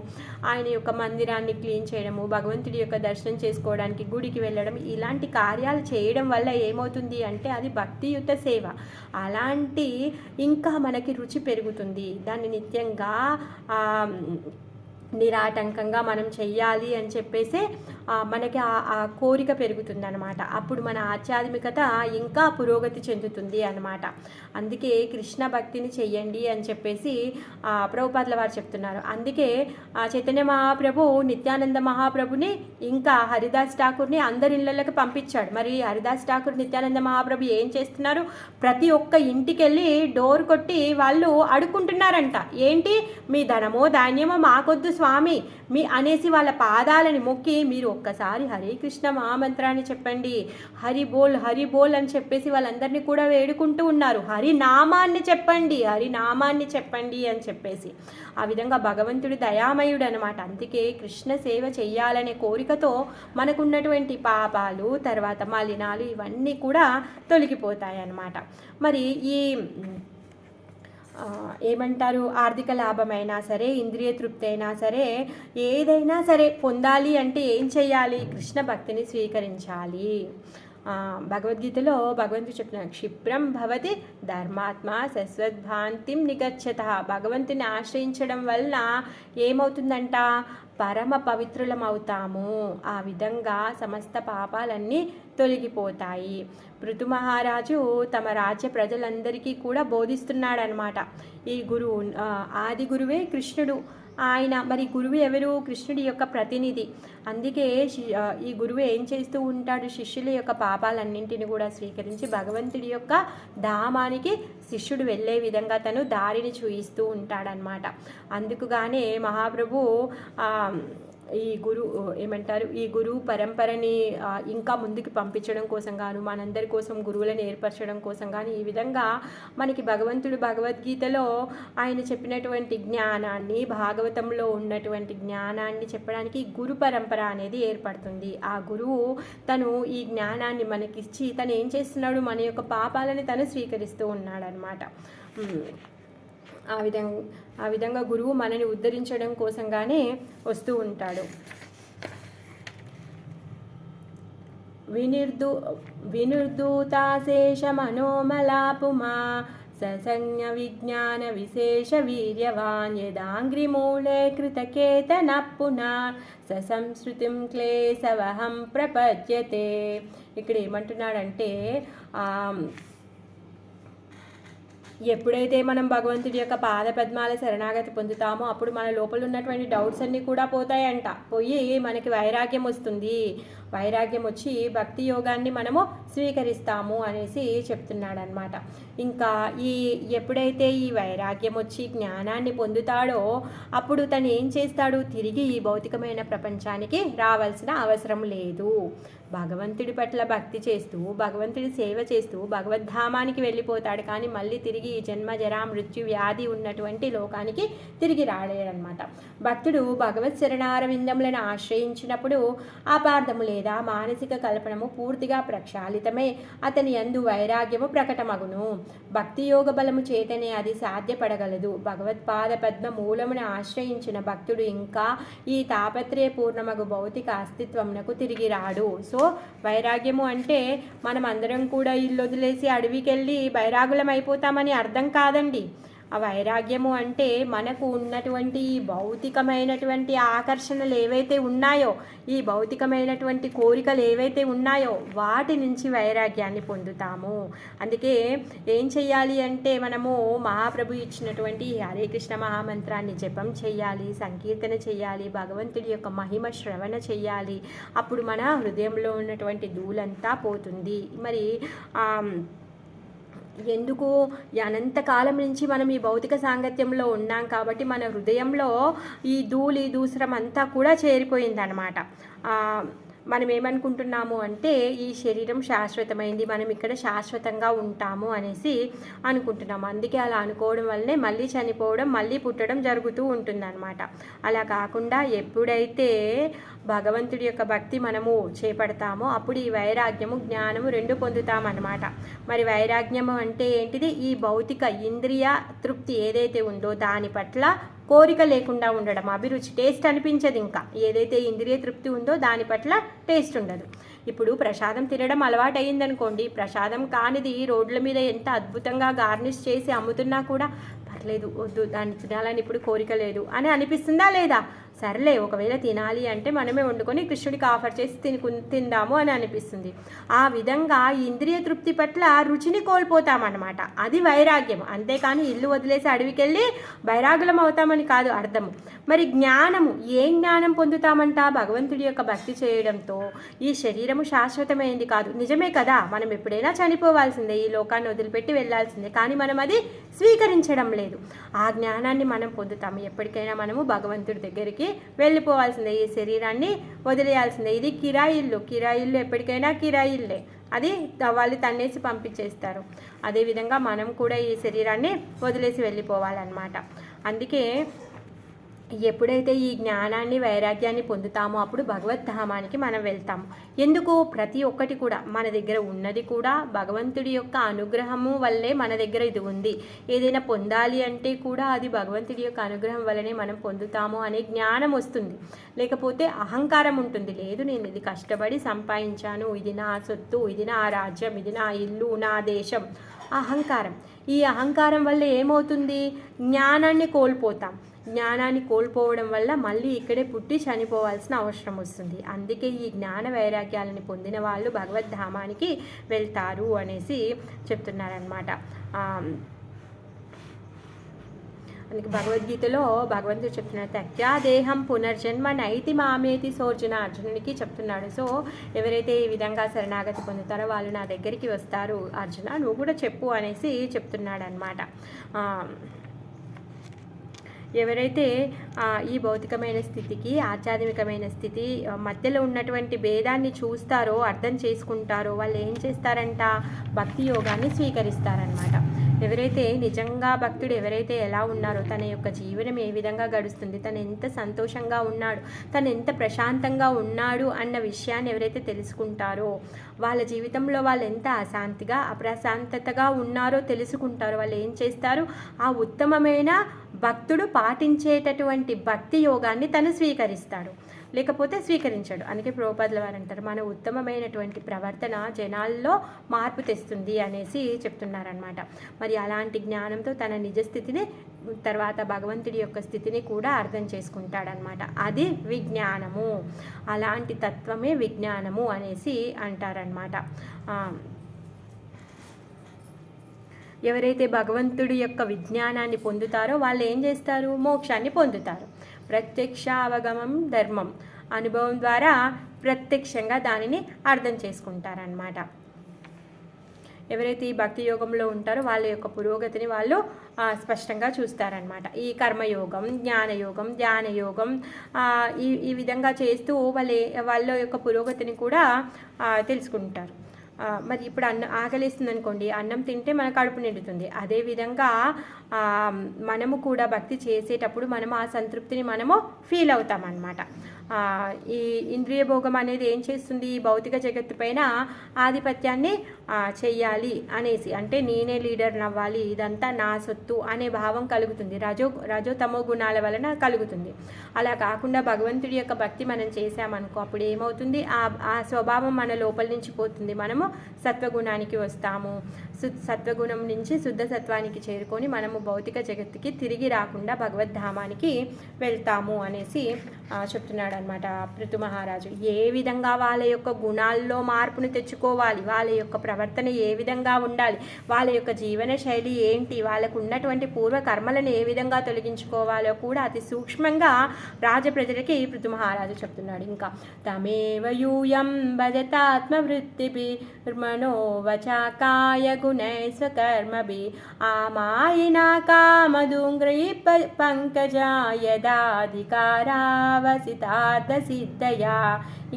ఆయన యొక్క మందిరాన్ని క్లీన్ చేయడము, భగవంతుడి యొక్క దర్శనం చేసుకోవడానికి గుడికి వెళ్ళడం, ఇలాంటి కార్యాలు చేయడం వల్ల ఏమవుతుంది అంటే అది భక్తియుత సేవ. అలాంటి ఇంకా మనకి రుచి పెరుగుతుంది. దాన్ని నిత్యంగా నిరాటంకంగా మనం చెయ్యాలి అని చెప్పేసి మనకి ఆ కోరిక పెరుగుతుంది అనమాట. అప్పుడు మన ఆధ్యాత్మికత ఇంకా పురోగతి చెందుతుంది అనమాట. అందుకే కృష్ణ భక్తిని చెయ్యండి అని చెప్పేసి ప్రభుపాదుల వారు చెప్తున్నారు. అందుకే చైతన్య మహాప్రభు నిత్యానంద మహాప్రభుని ఇంకా హరిదాస్ ఠాకూర్ని అందరి ఇళ్ళకి పంపించాడు. మరి హరిదాస్ ఠాకూర్ నిత్యానంద మహాప్రభు ఏం చేస్తున్నారు? ప్రతి ఒక్క ఇంటికి వెళ్ళి డోర్ కొట్టి వాళ్ళు అడుక్కుంటున్నారంట. ఏంటి? మీ ధనమో ధాన్యమో మాకొద్దు స్వామి మీ అనేసి వాళ్ళ పాదాలని మొక్కి మీరు ఒక్కసారి హరే కృష్ణ మహామంత్రాన్ని చెప్పండి, హరి బోల్ అని చెప్పేసి వాళ్ళందరినీ కూడా వేడుకుంటూ ఉన్నారు. హరినామాన్ని చెప్పండి అని చెప్పేసి. ఆ విధంగా భగవంతుడు దయామయుడు అనమాట. అందుకే కృష్ణ సేవ చెయ్యాలనే కోరికతో మనకున్నటువంటి పాపాలు, తర్వాత మలినాలు ఇవన్నీ కూడా తొలగిపోతాయి అన్నమాట. మరి ఈ ఏమంటారు ఆర్థిక లాభమైనా సరే, ఇంద్రియ తృప్తి అయినా సరే, ఏదైనా సరే పొందాలి అంటే ఏం చెయ్యాలి? కృష్ణ భక్తిని స్వీకరించాలి. భగవద్గీతలో భగవంతుడు చెప్తున్నారు, క్షిప్రం భవతి ధర్మాత్మ శశ్వద్భాంతిం నిగచ్చత. భగవంతుని ఆశ్రయించడం వలన ఏమవుతుందంట, పరమ పవిత్రులం అవుతాము. ఆ విధంగా సమస్త పాపాలన్నీ తొలగిపోతాయి. పృథు మహారాజు తమ రాజ్య ప్రజలందరికీ కూడా బోధిస్తున్నాడనమాట. ఈ గురువు ఆది గురువే కృష్ణుడు. ఆయన మరి గురువు ఎవరు, కృష్ణుడి యొక్క ప్రతినిధి. అందుకే ఈ గురువు ఏం చేస్తూ ఉంటాడు, శిష్యుల యొక్క పాపాలన్నింటిని కూడా స్వీకరించి భగవంతుడి యొక్క ధామానికి శిష్యుడు వెళ్ళే విధంగా తను దారిని చూయిస్తూ ఉంటాడనమాట. అందుకుగానే మహాప్రభు ఈ గురువు పరంపరని ఇంకా ముందుకు పంపించడం కోసం గాను, మనందరి కోసం గురువులను ఏర్పరచడం కోసం కానీ, ఈ విధంగా మనకి భగవంతుడు భగవద్గీతలో ఆయన చెప్పినటువంటి జ్ఞానాన్ని, భాగవతంలో ఉన్నటువంటి జ్ఞానాన్ని చెప్పడానికి గురు పరంపర అనేది ఏర్పడుతుంది. ఆ గురువు తను ఈ జ్ఞానాన్ని మనకిచ్చి తను ఏం చేస్తున్నాడు, మన యొక్క పాపాలని తను స్వీకరిస్తూ ఉన్నాడనమాట. ఆ విధంగా గురువు మనని ఉద్ధరించడం కోసంగానే వస్తూ ఉంటాడు. వినిర్దూతాశేష మనోమలాపుమా ససంజ్ఞ విజ్ఞాన విశేష వీర్యవాన్ యదాంగ్రిమూలే కృతకేతన పునా ససంస్కృతిం క్లేశవహం ప్రపద్యతే. ఇక్కడ ఏమంటున్నాడంటే, ఎప్పుడైతే మనం భగవంతుడి యొక్క పాద పద్మాల శరణాగతి పొందుతామో అప్పుడు మన లోపల ఉన్నటువంటి డౌట్స్ అన్నీ కూడా పోతాయంట. పోయి మనకి వైరాగ్యం వస్తుంది. వైరాగ్యం వచ్చి భక్తి యోగాన్ని మనము స్వీకరిస్తాము అనేసి చెప్తున్నాడనమాట. ఇంకా ఎప్పుడైతే ఈ వైరాగ్యం వచ్చి జ్ఞానాన్ని పొందుతాడో అప్పుడు తను ఏం చేస్తాడు, తిరిగి ఈ భౌతికమైన ప్రపంచానికి రావాల్సిన అవసరం లేదు. భగవంతుడి పట్ల భక్తి చేస్తూ, భగవంతుడి సేవ చేస్తూ భగవద్ధామానికి వెళ్ళిపోతాడు. కానీ మళ్ళీ తిరిగి ఈ జన్మ జరా మృత్యు వ్యాధి ఉన్నటువంటి లోకానికి తిరిగి రాలేడనమాట. భక్తుడు భగవత్ శరణారవిందములను ఆశ్రయించినప్పుడు అపార్థము లేదా మానసిక కల్పనము పూర్తిగా ప్రక్షాళితమై అతని యందు వైరాగ్యము ప్రకటమగును. భక్తి యోగ బలము చేతనే అది సాధ్యపడగలదు. భగవత్పాద పద్మ మూలమును ఆశ్రయించిన భక్తుడు ఇంకా ఈ తాపత్రయ పూర్ణమగు భౌతిక అస్తిత్వమునకు తిరిగి రాడు. సో వైరాగ్యము అంటే మనం అందరం కూడా ఇల్లు వదిలేసి అడవికి వెళ్ళి వైరాగులం అయిపోతామని అర్థం కాదండి. ఆ వైరాగ్యము అంటే మనకు ఉన్నటువంటి భౌతికమైనటువంటి ఆకర్షణలు ఏవైతే ఉన్నాయో, ఈ భౌతికమైనటువంటి కోరికలు ఏవైతే ఉన్నాయో వాటి నుంచి వైరాగ్యాన్ని పొందుతాము. అందుకే ఏం చెయ్యాలి అంటే మనము మహాప్రభు ఇచ్చినటువంటి హరే కృష్ణ మహామంత్రాన్ని జపం చెయ్యాలి, సంకీర్తన చెయ్యాలి, భగవంతుడి యొక్క మహిమ శ్రవణ చెయ్యాలి. అప్పుడు మన హృదయంలో ఉన్నటువంటి ధూళంతా పోతుంది. మరి ఎందుకు అనంతకాలం నుంచి మనం ఈ భౌతిక సాంగత్యంలో ఉన్నాం కాబట్టి మన హృదయంలో ఈ ధూళి దూసరం అంతా కూడా చేరిపోయిందనమాట. మనం ఏమనుకుంటున్నాము అంటే ఈ శరీరం శాశ్వతమైంది, మనం ఇక్కడ శాశ్వతంగా ఉంటాము అనేసి అనుకుంటున్నాము. అందుకే అలా అనుకోవడం వల్లనే మళ్ళీ చనిపోవడం, మళ్ళీ పుట్టడం జరుగుతూ ఉంటుందన్నమాట. అలా కాకుండా ఎప్పుడైతే భగవంతుడి యొక్క భక్తి మనము చేపడతామో అప్పుడు ఈ వైరాగ్యము జ్ఞానము రెండు పొందుతామన్నమాట. మరి వైరాగ్యము అంటే ఏంటిది, ఈ భౌతిక ఇంద్రియ తృప్తి ఏదైతే ఉందో దాని పట్ల కోరిక లేకుండా ఉండడం, అభిరుచి, టేస్ట్ అనిపించదు. ఇంకా ఏదైతే ఇంద్రియ తృప్తి ఉందో దాని పట్ల టేస్ట్ ఉండదు. ఇప్పుడు ప్రసాదం తినడం అలవాటు అయ్యిందనుకోండి, ప్రసాదం కానిది రోడ్ల మీద ఎంత అద్భుతంగా గార్నిష్ చేసి అమ్ముతున్నా కూడా పర్లేదు, వద్దు, దాన్ని తినాలని ఇప్పుడు కోరిక లేదు అని అనిపిస్తుందా లేదా? సర్లే, ఒకవేళ తినాలి అంటే మనమే వండుకొని కృష్ణుడికి ఆఫర్ చేసి తిందాము అని అనిపిస్తుంది. ఆ విధంగా ఇంద్రియ తృప్తి పట్ల రుచిని కోల్పోతామన్నమాట. అది వైరాగ్యం. అంతేకాని ఇల్లు వదిలేసి అడవికి వెళ్ళి వైరాగులం అవుతామని కాదు అర్థము. మరి జ్ఞానము, ఏం జ్ఞానం పొందుతామంట? భగవంతుడి యొక్క భక్తి చేయడంతో. ఈ శరీరము శాశ్వతమైంది కాదు, నిజమే కదా, మనం ఎప్పుడైనా చనిపోవాల్సిందే, ఈ లోకాన్ని వదిలిపెట్టి వెళ్ళాల్సిందే. కానీ మనం అది స్వీకరించడం లేదు. ఆ జ్ఞానాన్ని మనం పొందుతాము. ఎప్పటికైనా మనము భగవంతుడి దగ్గరికి వెళ్ళిపోవాల్సిందే, ఈ శరీరాన్ని వదిలేయాల్సిందే. ఇది కిరాయిల్లు ఎప్పటికైనా కిరాయిల్లే, అది వాళ్ళు తన్నేసి పంపించేస్తారు. అదేవిధంగా మనం కూడా ఈ శరీరాన్ని వదిలేసి వెళ్ళిపోవాలన్నమాట. అందుకే ఎప్పుడైతే ఈ జ్ఞానాన్ని వైరాగ్యాన్ని పొందుతామో అప్పుడు భగవద్ధామానికి మనం వెళ్తాము. ఎందుకు? ప్రతి ఒక్కటి కూడా మన దగ్గర ఉన్నది కూడా భగవంతుడి యొక్క అనుగ్రహము వల్లే మన దగ్గర ఇది ఉంది. ఏదైనా పొందాలి అంటే కూడా అది భగవంతుడి యొక్క అనుగ్రహం వల్లనే మనం పొందుతాము అనే జ్ఞానం వస్తుంది. లేకపోతే అహంకారం ఉంటుంది. లేదు, నేను ఇది కష్టపడి సంపాదించాను, ఇది నా సొత్తు, ఇది నా రాజ్యం, ఇది నా ఇల్లు, నా దేశం. అహంకారం. ఈ అహంకారం వల్ల ఏమవుతుంది? జ్ఞానాన్ని కోల్పోతాం. జ్ఞానాన్ని కోల్పోవడం వల్ల మళ్ళీ ఇక్కడే పుట్టి చనిపోవాల్సిన అవసరం వస్తుంది. అందుకే ఈ జ్ఞాన వైరాగ్యాలని పొందిన వాళ్ళు భగవద్ధామానికి వెళ్తారు అనేసి చెప్తున్నారనమాట. అందుకే భగవద్గీతలో భగవంతుడు చెప్తున్నాడు, త్యక్త్యా దేహం పునర్జన్మ నైతి మామేతి సోర్జున. అర్జునుడికి చెప్తున్నాడు. సో ఎవరైతే ఈ విధంగా శరణాగతి పొందుతారో వాళ్ళు నా దగ్గరికి వస్తారు అర్జున, నువ్వు కూడా చెప్పు అనేసి చెప్తున్నాడు అనమాట. ఎవరైతే ఈ భౌతికమైన స్థితికి ఆధ్యాత్మికమైన స్థితి మధ్యలో ఉన్నటువంటి భేదాన్ని చూస్తారో, అర్థం చేసుకుంటారో వాళ్ళు ఏం చేస్తారంట? భక్తి యోగాన్ని స్వీకరిస్తారనమాట. ఎవరైతే నిజంగా భక్తుడు ఎవరైతే ఎలా ఉన్నారో, తన యొక్క జీవనం ఏ విధంగా గడుస్తుంది, తను ఎంత సంతోషంగా ఉన్నాడు, తను ఎంత ప్రశాంతంగా ఉన్నాడు అన్న విషయాన్ని ఎవరైతే తెలుసుకుంటారో, వాళ్ళ జీవితంలో వాళ్ళు ఎంత అశాంతిగా అప్రశాంతతగా ఉన్నారో తెలుసుకుంటారో, వాళ్ళు ఏం చేస్తారు? ఆ ఉత్తమమైన భక్తుడు పాటించేటటువంటి భక్తి యోగాన్ని తను స్వీకరిస్తాడు, లేకపోతే స్వీకరించాడు. అందుకే ప్రభుపాదుల వారు అంటారు, మన ఉత్తమమైనటువంటి ప్రవర్తన జనాల్లో మార్పు తెస్తుంది అనేసి చెప్తున్నారనమాట. మరి అలాంటి జ్ఞానంతో తన నిజస్థితిని తర్వాత భగవంతుడి యొక్క స్థితిని కూడా అర్థం చేసుకుంటాడనమాట. అది విజ్ఞానము. అలాంటి తత్వమే విజ్ఞానము అనేసి అంటారనమాట. ఎవరైతే భగవంతుడి యొక్క విజ్ఞానాన్ని పొందుతారో వాళ్ళు ఏం చేస్తారు? మోక్షాన్ని పొందుతారు. ప్రత్యక్షావగమం ధర్మం. అనుభవం ద్వారా ప్రత్యక్షంగా దానిని అర్థం చేసుకుంటారనమాట. ఎవరైతే ఈ భక్తి యోగంలో ఉంటారో వాళ్ళ యొక్క పురోగతిని వాళ్ళు స్పష్టంగా చూస్తారనమాట. ఈ కర్మయోగం, జ్ఞానయోగం, ధ్యానయోగం ఈ విధంగా చేస్తూ వాళ్ళ యొక్క పురోగతిని కూడా తెలుసుకుంటారు. మరి ఇప్పుడు ఆకలిస్తుంది అనుకోండి, అన్నం తింటే మన కడుపు నిండుతుంది. అదేవిధంగా మనము కూడా భక్తి చేసేటప్పుడు మనము ఆ సంతృప్తిని మనము ఫీల్ అవుతాం అన్నమాట. ఈ ఇంద్రియ భోగం అనేది ఏం చేస్తుంది? ఈ భౌతిక జగత్తు పైన ఆధిపత్యాన్ని చెయ్యాలి అనేసి, అంటే నేనే లీడర్ అవ్వాలి, ఇదంతా నా సొత్తు అనే భావం కలుగుతుంది. రజో తమో గుణాల వలన కలుగుతుంది. అలా కాకుండా భగవంతుడి యొక్క భక్తి మనం చేసామనుకో, అప్పుడు ఏమవుతుంది? ఆ స్వభావం మన లోపల నుంచి పోతుంది. మనము సత్వగుణానికి వస్తాము. సత్వగుణం నుంచి శుద్ధ సత్వానికి చేరుకొని మనము భౌతిక జగత్తుకి తిరిగి రాకుండా భగవద్ధామానికి వెళ్తాము అనేసి చెప్తున్నాడు అనమాట పృథు మహారాజు. ఏ విధంగా వాళ్ళ యొక్క గుణాల్లో మార్పును తెచ్చుకోవాలి, వాళ్ళ యొక్క ప్రవర్తన ఏ విధంగా ఉండాలి, వాళ్ళ యొక్క జీవన శైలి ఏంటి, వాళ్ళకు ఉన్నటువంటి పూర్వ కర్మలను ఏ విధంగా తొలగించుకోవాలో కూడా అతి సూక్ష్మంగా రాజప్రజలకి పృథు మహారాజు చెప్తున్నాడు. ఇంకా తమేవ యూయం భజతాత్మవృత్తిభి మనోవచాకాయ గుణై స్వకర్మభి ఆమాయినా కామధూంగ్రై పంకజా యదాధికారావసితార్థ సిద్ధయా.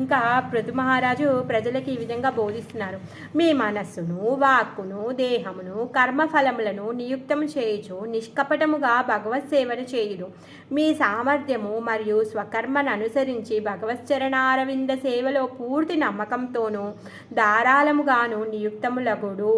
ఇంకా పృథు మహారాజు ప్రజలకి ఈ విధంగా బోధిస్తున్నారు. మీ మనస్సును, వాక్కును, దేహమును, కర్మఫలములను నియుక్తం చేయుచు నిష్కపటముగా భగవత్ సేవను చేయుడు. మీ సామర్థ్యము మరియు స్వకర్మను అనుసరించి భగవచ్చరణారవింద సేవలో పూర్తి నమ్మకంతోనూ ధారాళముగాను నియుక్తములగుడు.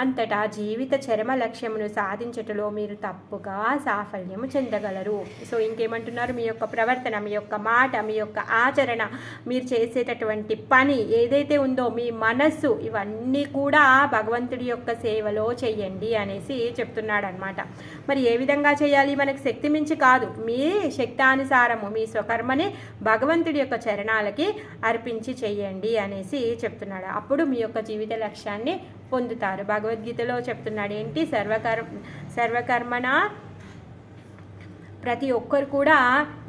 అంతటా జీవిత చరమ లక్ష్యమును సాధించటలో మీరు తప్పుగా సాఫల్యము చెందగలరు. సో ఇంకేమంటున్నారు? మీ యొక్క ప్రవర్తన, మీ యొక్క మాట, మీ యొక్క ఆచరణ, మీరు చేసేటటువంటి పని ఏదైతే ఉందో, మీ మనస్సు, ఇవన్నీ కూడా భగవంతుడి యొక్క సేవలో చెయ్యండి అనేసి చెప్తున్నాడు అనమాట. మరి ఏ విధంగా చేయాలి? మనకు శక్తి మించి కాదు, మీ శక్తానుసారము మీ స్వకర్మని భగవంతుడి యొక్క చరణాలకి అర్పించి చెయ్యండి అనేసి చెప్తున్నాడు. అప్పుడు మీ యొక్క జీవిత లక్ష్యాన్ని పొందుతారు. భగవద్గీతలో చెప్తున్నాడు ఏంటి? సర్వకర్మణ ప్రతి ఒక్కరు కూడా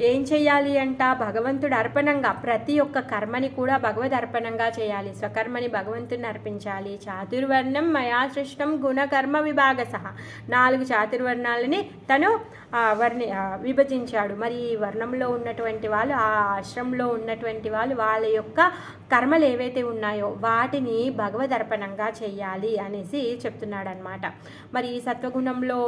ఏం చేయాలి అంట? భగవంతుడు అర్పణంగా ప్రతి ఒక్క కర్మని కూడా భగవద్ అర్పణంగా చేయాలి. స్వకర్మని భగవంతుని అర్పించాలి. చాతుర్వర్ణం మయా సృష్టం గుణకర్మ విభాగసః. 4 చాతుర్వర్ణాలని తను విభజించాడు. మరి ఈ వర్ణంలో ఉన్నటువంటి వాళ్ళు, ఆ ఆశ్రమంలో ఉన్నటువంటి వాళ్ళు వాళ్ళ యొక్క కర్మలు ఏవైతే ఉన్నాయో వాటిని భగవద్ అర్పణంగా చేయాలి అనేసి చెప్తున్నాడు అనమాట. మరి ఈ సత్వగుణంలో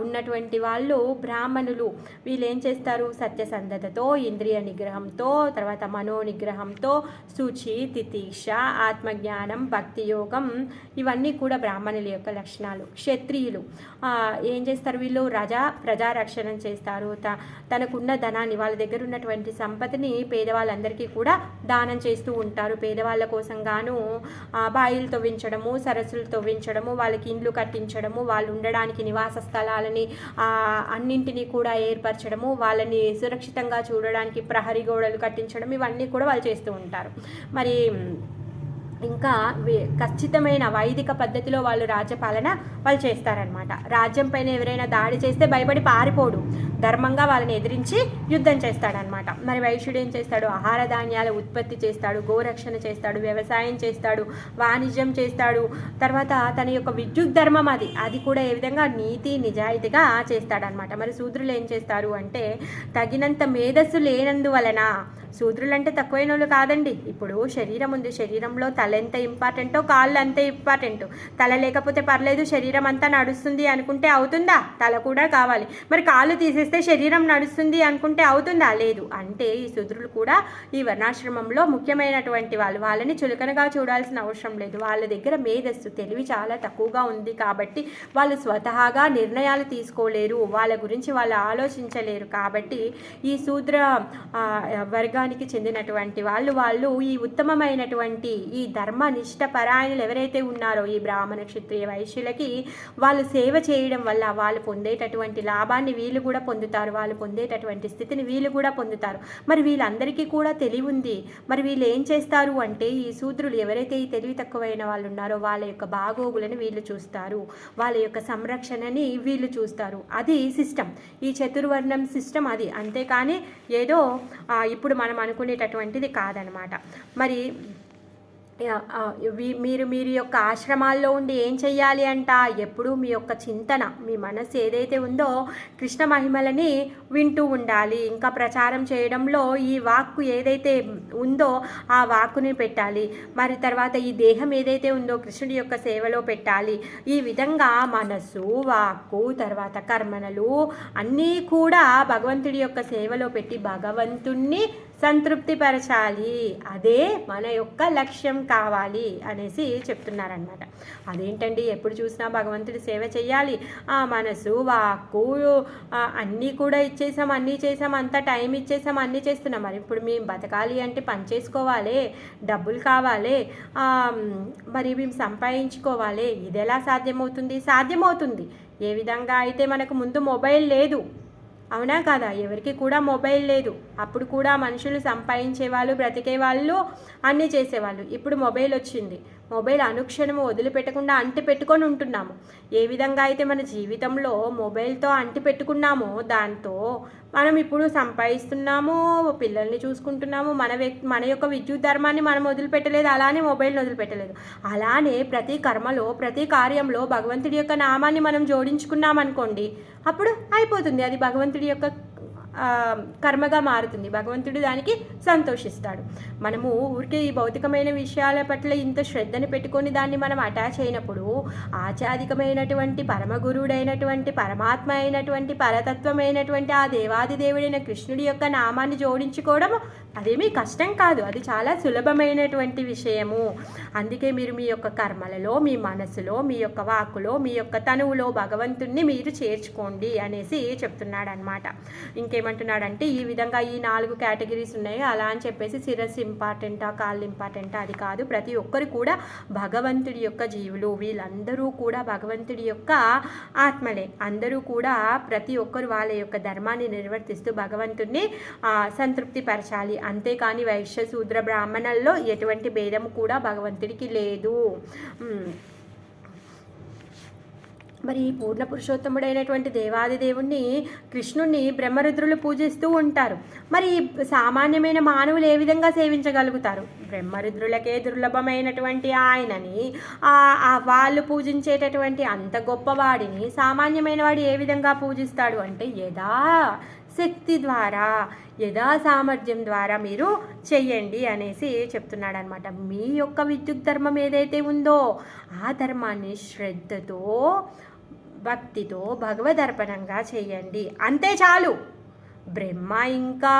ఉన్నటువంటి వాళ్ళు బ్రాహ్మణులు, శూద్రులు వీళ్ళు ఏం చేస్తారు? సత్యసంధతతో, ఇంద్రియ నిగ్రహంతో, తర్వాత మనో నిగ్రహంతో, శుచి, తితీక్ష, ఆత్మజ్ఞానం, భక్తి యోగం, ఇవన్నీ కూడా బ్రాహ్మణుల యొక్క లక్షణాలు. క్షత్రియులు ఏం చేస్తారు? వీళ్ళు ప్రజారక్షణ చేస్తారు. తనకున్న ధనాన్ని, వాళ్ళ దగ్గర ఉన్నటువంటి సంపదని పేదవాళ్ళందరికీ కూడా దానం చేస్తూ ఉంటారు. పేదవాళ్ళ కోసం గాను బాయిలు తవ్వించడము, సరస్సులు తవ్వించడము, వాళ్ళకి ఇండ్లు కట్టించడము, వాళ్ళు ఉండడానికి నివాస స్థలాలని అన్నింటినీ కూడా ఏర్పరచడము, వాళ్ళని సురక్షితంగా చూడడానికి ప్రహరీ గోడలు కట్టించడం, ఇవన్నీ కూడా వాళ్ళు చేస్తూ ఉంటారు. మరి ఇంకా ఖచ్చితమైన వైదిక పద్ధతిలో వాళ్ళు రాజ్యపాలన వాళ్ళు చేస్తారనమాట. రాజ్యం పైన ఎవరైనా దాడి చేస్తే భయపడి పారిపోడు, ధర్మంగా వాళ్ళని ఎదిరించి యుద్ధం చేస్తాడనమాట. మరి వైశ్యుడు ఏం చేస్తాడు? ఆహార ధాన్యాల ఉత్పత్తి చేస్తాడు, గోరక్షణ చేస్తాడు, వ్యవసాయం చేస్తాడు, వాణిజ్యం చేస్తాడు. తర్వాత తన యొక్క విద్యుత్ ధర్మం అది కూడా ఏ విధంగా నీతి నిజాయితీగా చేస్తాడనమాట. మరి శూద్రులు ఏం చేస్తారు అంటే తగినంత మేధస్సు లేనందువలన, శూద్రులు అంటే తక్కువైన వాళ్ళు కాదండి. ఇప్పుడు శరీరం ఉంది, శరీరంలో తల ఎంత ఇంపార్టెంటో కాళ్ళు అంతే ఇంపార్టెంట్. తల లేకపోతే పర్లేదు, శరీరం అంతా నడుస్తుంది అనుకుంటే అవుతుందా? తల కూడా కావాలి. మరి కాళ్ళు తీసేస్తే శరీరం నడుస్తుంది అనుకుంటే అవుతుందా? లేదు. అంటే ఈ శూద్రులు కూడా ఈ వర్ణాశ్రమంలో ముఖ్యమైనటువంటి వాళ్ళు. వాళ్ళని చులకనగా చూడాల్సిన అవసరం లేదు. వాళ్ళ దగ్గర మేధస్సు, తెలివి చాలా తక్కువగా ఉంది కాబట్టి వాళ్ళు స్వతహాగా నిర్ణయాలు తీసుకోలేరు, వాళ్ళ గురించి వాళ్ళు ఆలోచించలేరు. కాబట్టి ఈ శూద్ర వర్గానికి చెందినటువంటి వాళ్ళు ఈ ఉత్తమమైనటువంటి ఈ ధర్మనిష్ట పరాయణులు ఎవరైతే ఉన్నారో ఈ బ్రాహ్మణ, క్షత్రియ, వైశ్యులకి వాళ్ళు సేవ చేయడం వల్ల వాళ్ళు పొందేటటువంటి లాభాన్ని వీళ్ళు కూడా పొందుతారు, వాళ్ళు పొందేటటువంటి స్థితిని వీళ్ళు కూడా పొందుతారు. మరి వీళ్ళందరికీ కూడా తెలివి ఉంది. మరి వీళ్ళు ఏం చేస్తారు అంటే ఈ శూద్రులు ఎవరైతే ఈ తెలివి తక్కువైన వాళ్ళు ఉన్నారో వాళ్ళ యొక్క బాగోగులను వీళ్ళు చూస్తారు, వాళ్ళ యొక్క సంరక్షణని వీళ్ళు చూస్తారు. అది సిస్టమ్, ఈ చతుర్వర్ణం సిస్టమ్ అది. అంతేకాని ఏదో ఇప్పుడు మనం అనుకునేటటువంటిది కాదనమాట. మరి మీరు యొక్క ఆశ్రమాల్లో ఉండి ఏం చెయ్యాలి అంట? ఎప్పుడూ మీ యొక్క చింతన, మీ మనసు ఏదైతే ఉందో కృష్ణ మహిమలని వింటూ ఉండాలి. ఇంకా ప్రచారం చేయడంలో ఈ వాక్కు ఏదైతే ఉందో ఆ వాక్కుని పెట్టాలి. మరి తర్వాత ఈ దేహం ఏదైతే ఉందో కృష్ణుడి యొక్క సేవలో పెట్టాలి. ఈ విధంగా మనసు, వాక్కు, తర్వాత కర్మణలు అన్నీ కూడా భగవంతుడి యొక్క సేవలో పెట్టి భగవంతుణ్ణి సంతృప్తిపరచాలి. అదే మన యొక్క లక్ష్యం కావాలి అనేసి చెప్తున్నారనమాట. అదేంటండి ఎప్పుడు చూసినా భగవంతుడి సేవ చేయాలి, ఆ మనసు, వాక్కు అన్నీ కూడా ఇచ్చేసాం, అన్నీ చేసాం, అంతా టైం ఇచ్చేసాం, అన్నీ చేస్తున్నాం. మరి ఇప్పుడు మేము బతకాలి అంటే పని చేసుకోవాలి, డబ్బులు కావాలి, మరి మేము సంపాదించుకోవాలి. ఇది ఎలా సాధ్యమవుతుంది? సాధ్యమవుతుంది. ఏ విధంగా అయితే మనకు ముందు మొబైల్ లేదు, అవునా కదా? ఎవరికి కూడా మొబైల్ లేదు. అప్పుడు కూడా మనుషులు సంపాదించేవాళ్ళు, బ్రతికేవాళ్ళు, అన్నీ చేసేవాళ్ళు. ఇప్పుడు మొబైల్ వచ్చింది. మొబైల్ అనుక్షణము వదిలిపెట్టకుండా అంటి పెట్టుకొని ఉంటున్నాము. ఏ విధంగా అయితే మన జీవితంలో మొబైల్తో అంటి పెట్టుకున్నామో దాంతో మనం ఇప్పుడు సంపాదిస్తున్నాము, పిల్లల్ని చూసుకుంటున్నాము, మన యొక్క విద్యుత్ ధర్మాన్ని మనం వదిలిపెట్టలేదు, అలానే మొబైల్ని వదిలిపెట్టలేదు. అలానే ప్రతి కర్మలో, ప్రతి కార్యంలో భగవంతుడి యొక్క నామాన్ని మనం జోడించుకున్నాం అనుకోండి, అప్పుడు అయిపోతుంది. అది భగవంతుడి యొక్క కర్మగా మారుతుంది. భగవంతుడు దానికి సంతోషిస్తాడు. మనము ఊరికే ఈ భౌతికమైన విషయాల పట్ల ఇంత శ్రద్ధని పెట్టుకొని దాన్ని మనం అటాచ్ అయినప్పుడు ఆచాధికమైనటువంటి పరమగురుడైనటువంటి పరమాత్మ అయినటువంటి పరతత్వమైనటువంటి ఆ దేవాది దేవుడైన కృష్ణుడి యొక్క నామాన్ని జోడించుకోవడం అదేమీ కష్టం కాదు. అది చాలా సులభమైనటువంటి విషయము. అందుకే మీరు మీ యొక్క కర్మలలో, మీ మనసులో, మీ యొక్క వాక్కులో, మీ యొక్క తనువులో భగవంతుణ్ణి మీరు చేర్చుకోండి అనేసి చెప్తున్నాడు అనమాట. ఇంకేమంటున్నాడంటే ఈ విధంగా ఈ 4 కేటగిరీస్ ఉన్నాయి అలా అని చెప్పేసి శిరస్సు ఇంపార్టెంటా, కాళ్ళు ఇంపార్టెంటా, అది కాదు. ప్రతి ఒక్కరు కూడా భగవంతుడి యొక్క జీవులు. వీళ్ళందరూ కూడా భగవంతుడి యొక్క ఆత్మలే. అందరూ కూడా ప్రతి ఒక్కరు వాళ్ళ యొక్క ధర్మాన్ని నిర్వర్తిస్తూ భగవంతుడిని సంతృప్తిపరచాలి. అంతేకాని వైశ్య, శూద్ర, బ్రాహ్మణుల్లో ఎటువంటి భేదము కూడా భగవంతుడికి లేదు. మరి పూర్ణ పురుషోత్తముడైనటువంటి దేవాది దేవుణ్ణి, కృష్ణుణ్ణి బ్రహ్మరుద్రులు పూజిస్తూ ఉంటారు. మరి సామాన్యమైన మానవులు ఏ విధంగా సేవించగలుగుతారు? బ్రహ్మరుద్రులకే దుర్లభమైనటువంటి ఆయనని, వాళ్ళు పూజించేటటువంటి అంత గొప్పవాడిని సామాన్యమైన వాడు ఏ విధంగా పూజిస్తాడు అంటే యథా శక్తి ద్వారా, యథా సామర్థ్యం ద్వారా మీరు చెయ్యండి అనేసి చెప్తున్నాడు అనమాట. మీ యొక్క విద్యుత్ ధర్మం ఏదైతే ఉందో ఆ ధర్మాన్ని శ్రద్ధతో భక్తితో భగవదర్పణంగా చేయండి, అంతే చాలు. బ్రహ్మ ఇంకా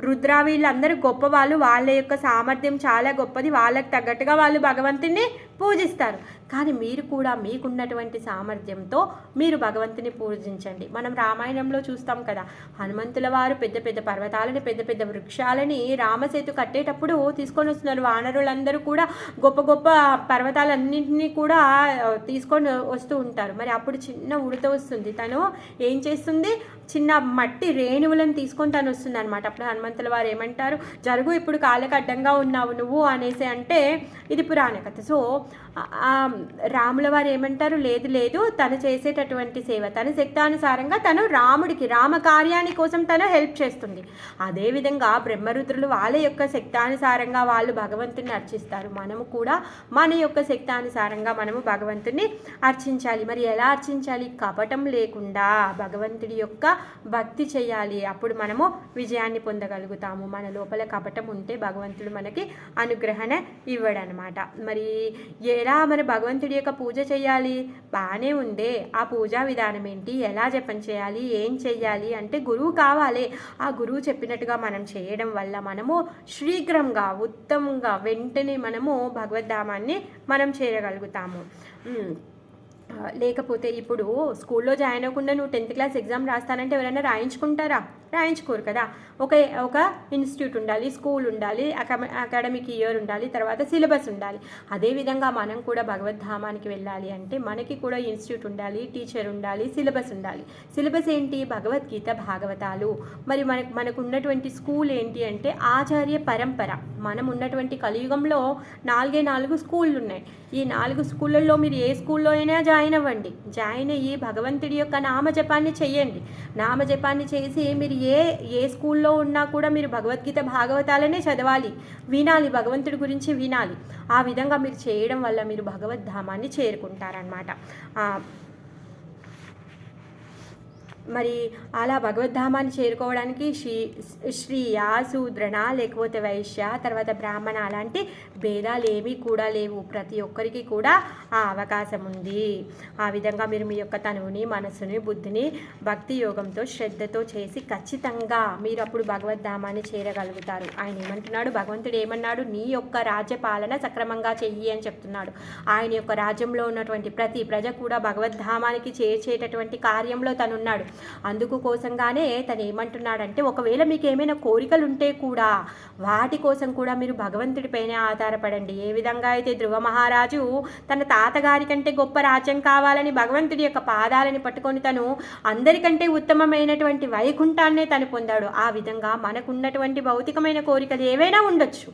రుద్ర వీళ్ళందరూ గొప్పవాళ్ళు, వాళ్ళ యొక్క సామర్థ్యం చాలా గొప్పది, వాళ్ళకి తగ్గట్టుగా వాళ్ళు భగవంతుని పూజిస్తారు. కానీ మీరు కూడా మీకున్నటువంటి సామర్థ్యంతో మీరు భగవంతుని పూజించండి. మనం రామాయణంలో చూస్తాం కదా, హనుమంతుల వారు పెద్ద పెద్ద పర్వతాలని, పెద్ద పెద్ద వృక్షాలని రామసేతు కట్టేటప్పుడు తీసుకొని వస్తున్నారు. వానరులందరూ కూడా గొప్ప గొప్ప పర్వతాలన్నింటినీ కూడా తీసుకొని వస్తూ ఉంటారు. మరి అప్పుడు చిన్న ఉడత వస్తుంది, తను ఏం చేస్తుంది, చిన్న మట్టి రేణువులను తీసుకొని తను వస్తుంది అనమాట. అప్పుడు హనుమంతుల వారు ఏమంటారు, జరుగు, ఇప్పుడు కాళ్ళకు అడ్డంగా ఉన్నావు నువ్వు అనేసి అంటే ఇది పురాణ కథ. సో రాముల వారు ఏమంటారు, లేదు లేదు, తను చేసేటటువంటి సేవ తన శక్తానుసారంగా తను రాముడికి రామకార్యాని కోసం తను హెల్ప్ చేస్తుంది. అదేవిధంగా బ్రహ్మరుద్రులు వాళ్ళ యొక్క శక్తానుసారంగా వాళ్ళు భగవంతుని అర్చిస్తారు. మనము కూడా మన యొక్క శక్తానుసారంగా మనము భగవంతుని అర్చించాలి. మరి ఎలా అర్చించాలి, కపటం లేకుండా భగవంతుడి యొక్క భక్తి చేయాలి. అప్పుడు మనము విజయాన్ని పొందగలుగుతాము. మన లోపల కపటం ఉంటే భగవంతుడు మనకి అనుగ్రహణ ఇవ్వడనమాట. మరి ఎలా మన భగవంతుడి యొక్క పూజ చేయాలి, బాగానే ఉందే, ఆ పూజా విధానం ఏంటి, ఎలా జపం చేయాలి, ఏం చేయాలి అంటే గురువు కావాలి. ఆ గురువు చెప్పినట్టుగా మనం చేయడం వల్ల మనము శీఘ్రంగా ఉత్తమంగా వెంటనే మనము భగవద్ధామాన్ని మనం చేరగలుగుతాము. లేకపోతే ఇప్పుడు స్కూల్లో జాయిన్ అవ్వకుండా నువ్వు 10th క్లాస్ ఎగ్జామ్ రాస్తానంటే ఎవరైనా రాయించుకుంటారా, రాయించుకోరు కదా. ఒక ఇన్స్టిట్యూట్ ఉండాలి, స్కూల్ ఉండాలి, అకాడమిక్ ఇయర్ ఉండాలి, తర్వాత సిలబస్ ఉండాలి. అదేవిధంగా మనం కూడా భగవద్ధామానికి వెళ్ళాలి అంటే మనకి కూడా ఇన్స్టిట్యూట్ ఉండాలి, టీచర్ ఉండాలి, సిలబస్ ఉండాలి. సిలబస్ ఏంటి, భగవద్గీత భాగవతాలు. మరి మనకు ఉన్నటువంటి స్కూల్ ఏంటి అంటే ఆచార్య పరంపర. మనం ఉన్నటువంటి కలియుగంలో 4 స్కూళ్ళు ఉన్నాయి. ఈ 4 స్కూళ్ళల్లో మీరు ఏ స్కూల్లో అయినా జాయిన్ అవ్వండి. జాయిన్ అయ్యి భగవంతుడి యొక్క నామజపాన్ని చెయ్యండి. నామజపాన్ని చేసి మీరు ఏ స్కూల్లో ఉన్నా కూడా మీరు భగవద్గీత భాగవతాలనే చదవాలి, వినాలి, భగవంతుడి గురించి వినాలి. ఆ విధంగా మీరు చేయడం వల్ల మీరు భగవద్ధామాన్ని చేరుకుంటారనమాట. మరి అలా భగవద్ధామాన్ని చేరుకోవడానికి శ్రీయ, శూద్రణ, లేకపోతే వైశ్య, తర్వాత బ్రాహ్మణ అలాంటి భేదాలు ఏమీ కూడా లేవు. ప్రతి ఒక్కరికి కూడా ఆ అవకాశం ఉంది. ఆ విధంగా మీరు మీ యొక్క తనువుని, మనసుని, బుద్ధిని భక్తి యోగంతో శ్రద్ధతో చేసి ఖచ్చితంగా మీరు అప్పుడు భగవద్ధామాన్ని చేరగలుగుతారు. ఆయన ఏమంటున్నాడు, భగవంతుడు ఏమన్నాడు, నీ యొక్క రాజ్యపాలన సక్రమంగా చెయ్యి అని చెప్తున్నాడు. ఆయన యొక్క రాజ్యంలో ఉన్నటువంటి ప్రతి ప్రజ కూడా భగవద్ధామానికి చేర్చేటటువంటి కార్యంలో తనున్నాడు. అందుకు కోసంగానే తను ఏమంటున్నాడంటే, ఒకవేళ మీకు ఏమైనా కోరికలు ఉంటే కూడా వాటి కోసం కూడా మీరు భగవంతుడిపైనే ఆధారపడండి. ఏ విధంగా అయితే ధ్రువ మహారాజు తన తాతగారి కంటే గొప్ప రాజ్యం కావాలని భగవంతుడి యొక్క పాదాలని పట్టుకొని తను అందరికంటే ఉత్తమమైనటువంటి వైకుంఠాన్నే తను పొందాడు. ఆ విధంగా మనకున్నటువంటి భౌతికమైన కోరికలు ఏవైనా ఉండొచ్చు.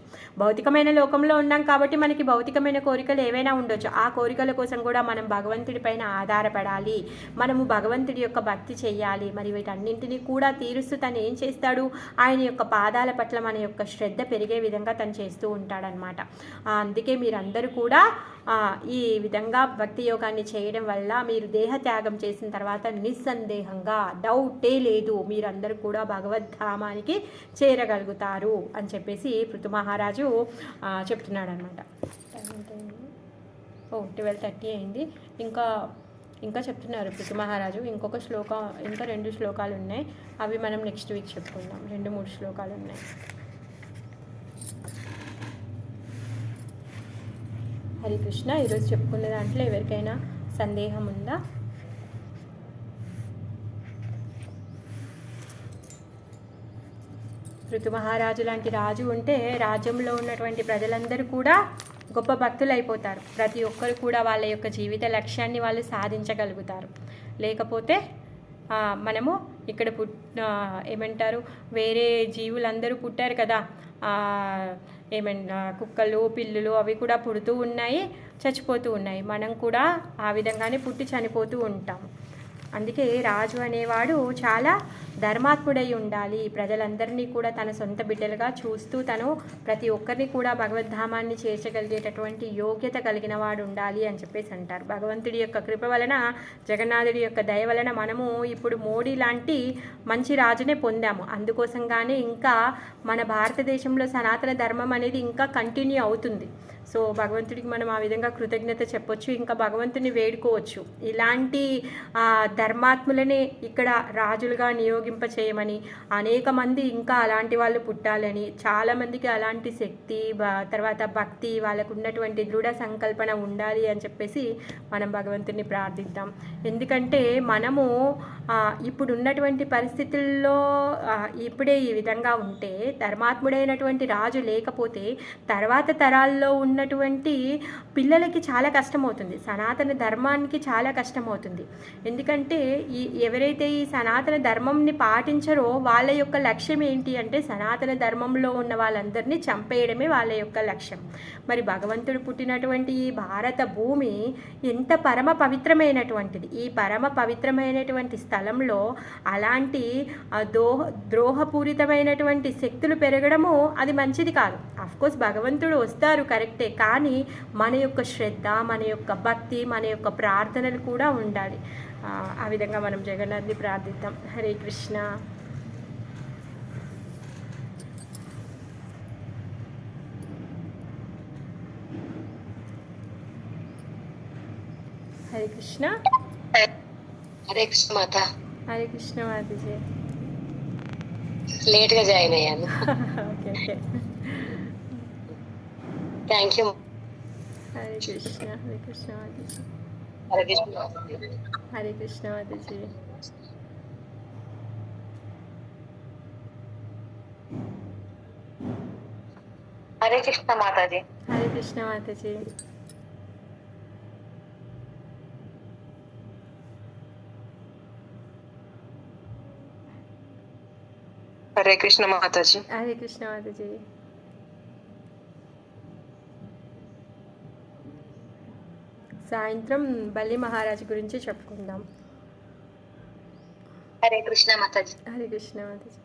భౌతికమైన లోకంలో ఉన్నాం కాబట్టి మనకి భౌతికమైన కోరికలు ఏవైనా ఉండొచ్చు. ఆ కోరికల కోసం కూడా మనం భగవంతుడి పైన ఆధారపడాలి. మనము భగవంతుడి యొక్క భక్తి చేయాలి. మరి వీటన్నింటినీ కూడా తీరుస్తూ తను ఏం చేస్తాడు, ఆయన యొక్క పాదాల పట్ల మన యొక్క శ్రద్ధ పెరిగే విధంగా తను చేస్తూ ఉంటాడనమాట. అందుకే మీరందరూ కూడా ఈ విధంగా భక్తి యోగాన్ని చేయడం వల్ల మీరు దేహత్యాగం చేసిన తర్వాత నిస్సందేహంగా డౌటే లేదు మీరందరూ కూడా భగవద్ధామానికి చేరగలుగుతారు అని చెప్పేసి పృథు మహారాజు చెప్తున్నాడు అనమాట. 12:30 అయింది. ఇంకా చెప్తున్నారు పృథు మహారాజు. ఇంకా 2 శ్లోకాలు ఉన్నాయి, అవి మనం నెక్స్ట్ వీక్ చెప్పుకుందాం. 2-3 శ్లోకాలు ఉన్నాయి. హరి కృష్ణ. ఈరోజు చెప్పుకునే దాంట్లో ఎవరికైనా సందేహం ఉందా? పృథు మహారాజు లాంటి రాజు ఉంటే రాజ్యంలో ఉన్నటువంటి ప్రజలందరూ కూడా గొప్ప భక్తులు అయిపోతారు. ప్రతి ఒక్కరు కూడా వాళ్ళ యొక్క జీవిత లక్ష్యాన్ని వాళ్ళు సాధించగలుగుతారు. లేకపోతే మనము ఇక్కడ ఏమంటారు, వేరే జీవులందరూ పుట్టారు కదా, కుక్కలు, పిల్లులు అవి కూడా పుడుతూ ఉన్నాయి, చచ్చిపోతూ ఉన్నాయి. మనం కూడా ఆ విధంగానే పుట్టి చనిపోతూ ఉంటాము. అందుకే రాజు అనేవాడు చాలా ధర్మాత్ముడై ఉండాలి, ప్రజలందరినీ కూడా తన సొంత బిడ్డలుగా చూస్తూ తను ప్రతి ఒక్కరిని కూడా భగవద్ధామాన్ని చేర్చగలిగేటటువంటి యోగ్యత కలిగిన వాడు ఉండాలి అని చెప్పేసి అంటారు. భగవంతుడి యొక్క కృప వలన, జగన్నాథుడి యొక్క దయ వలన మనము ఇప్పుడు మోడీ లాంటి మంచి రాజునే పొందాము. అందుకోసంగానే ఇంకా మన భారతదేశంలో సనాతన ధర్మం అనేది ఇంకా కంటిన్యూ అవుతుంది. సో భగవంతుడికి మనం ఆ విధంగా కృతజ్ఞత చెప్పొచ్చు, ఇంకా భగవంతుని వేడుకోవచ్చు. ఇలాంటి ధర్మాత్ములనే ఇక్కడ రాజులుగా నియోగింప చేయమని, అనేక మంది ఇంకా అలాంటి వాళ్ళు పుట్టాలని, చాలామందికి అలాంటి శక్తి తర్వాత భక్తి వాళ్ళకు ఉన్నటువంటి దృఢ సంకల్పన ఉండాలి అని చెప్పేసి మనం భగవంతుని ప్రార్థిద్దాం. ఎందుకంటే మనము ఇప్పుడు ఉన్నటువంటి పరిస్థితుల్లో ఇప్పుడే ఈ విధంగా ఉంటే, ధర్మాత్ముడైనటువంటి రాజు లేకపోతే తర్వాత తరాల్లో ఉన్నటువంటి పిల్లలకి చాలా కష్టమవుతుంది, సనాతన ధర్మానికి చాలా కష్టమవుతుంది. ఎందుకంటే ఎవరైతే ఈ సనాతన ధర్మంని పాటించరో వాళ్ళ యొక్క లక్ష్యం ఏంటి అంటే సనాతన ధర్మంలో ఉన్న వాళ్ళందరినీ చంపేయడమే వాళ్ళ యొక్క లక్ష్యం. మరి భగవంతుడు పుట్టినటువంటి ఈ భారత భూమి ఎంత పరమ పవిత్రమైనటువంటిది. ఈ పరమ పవిత్రమైనటువంటి స్థలంలో అలాంటి ద్రోహపూరితమైనటువంటి శక్తులు పెరగడము అది మంచిది కాదు. అఫ్కోర్స్ భగవంతుడు వస్తారు కరెక్టే, కానీ మన యొక్క శ్రద్ధ, మన యొక్క భక్తి, మన యొక్క ప్రార్థనలు కూడా ఉండాలి. ఆ విధంగా మనం జగన్నాథ్ని ప్రార్థిద్దాం. హరే కృష్ణ. హరే కృష్ణ. హరే కృష్ణ మాత. హరే కృష్ణ మాతాజీ. లేట్గా జాయిన్ అయ్యాను. Okay okay, thank you. Hare Krishna. Hare Krishna Mataji. Hare Krishna. Hare Krishna Mataji. Hare Krishna Mataji. Hare Krishna Mataji. Hare Krishna Mataji. Hare Krishna Mataji. సాయంత్రం బల్లి మహారాజ్ గురించి చెప్పుకుందాం. హరే కృష్ణ మాతాజీ. హరే కృష్ణ మాతాజీ.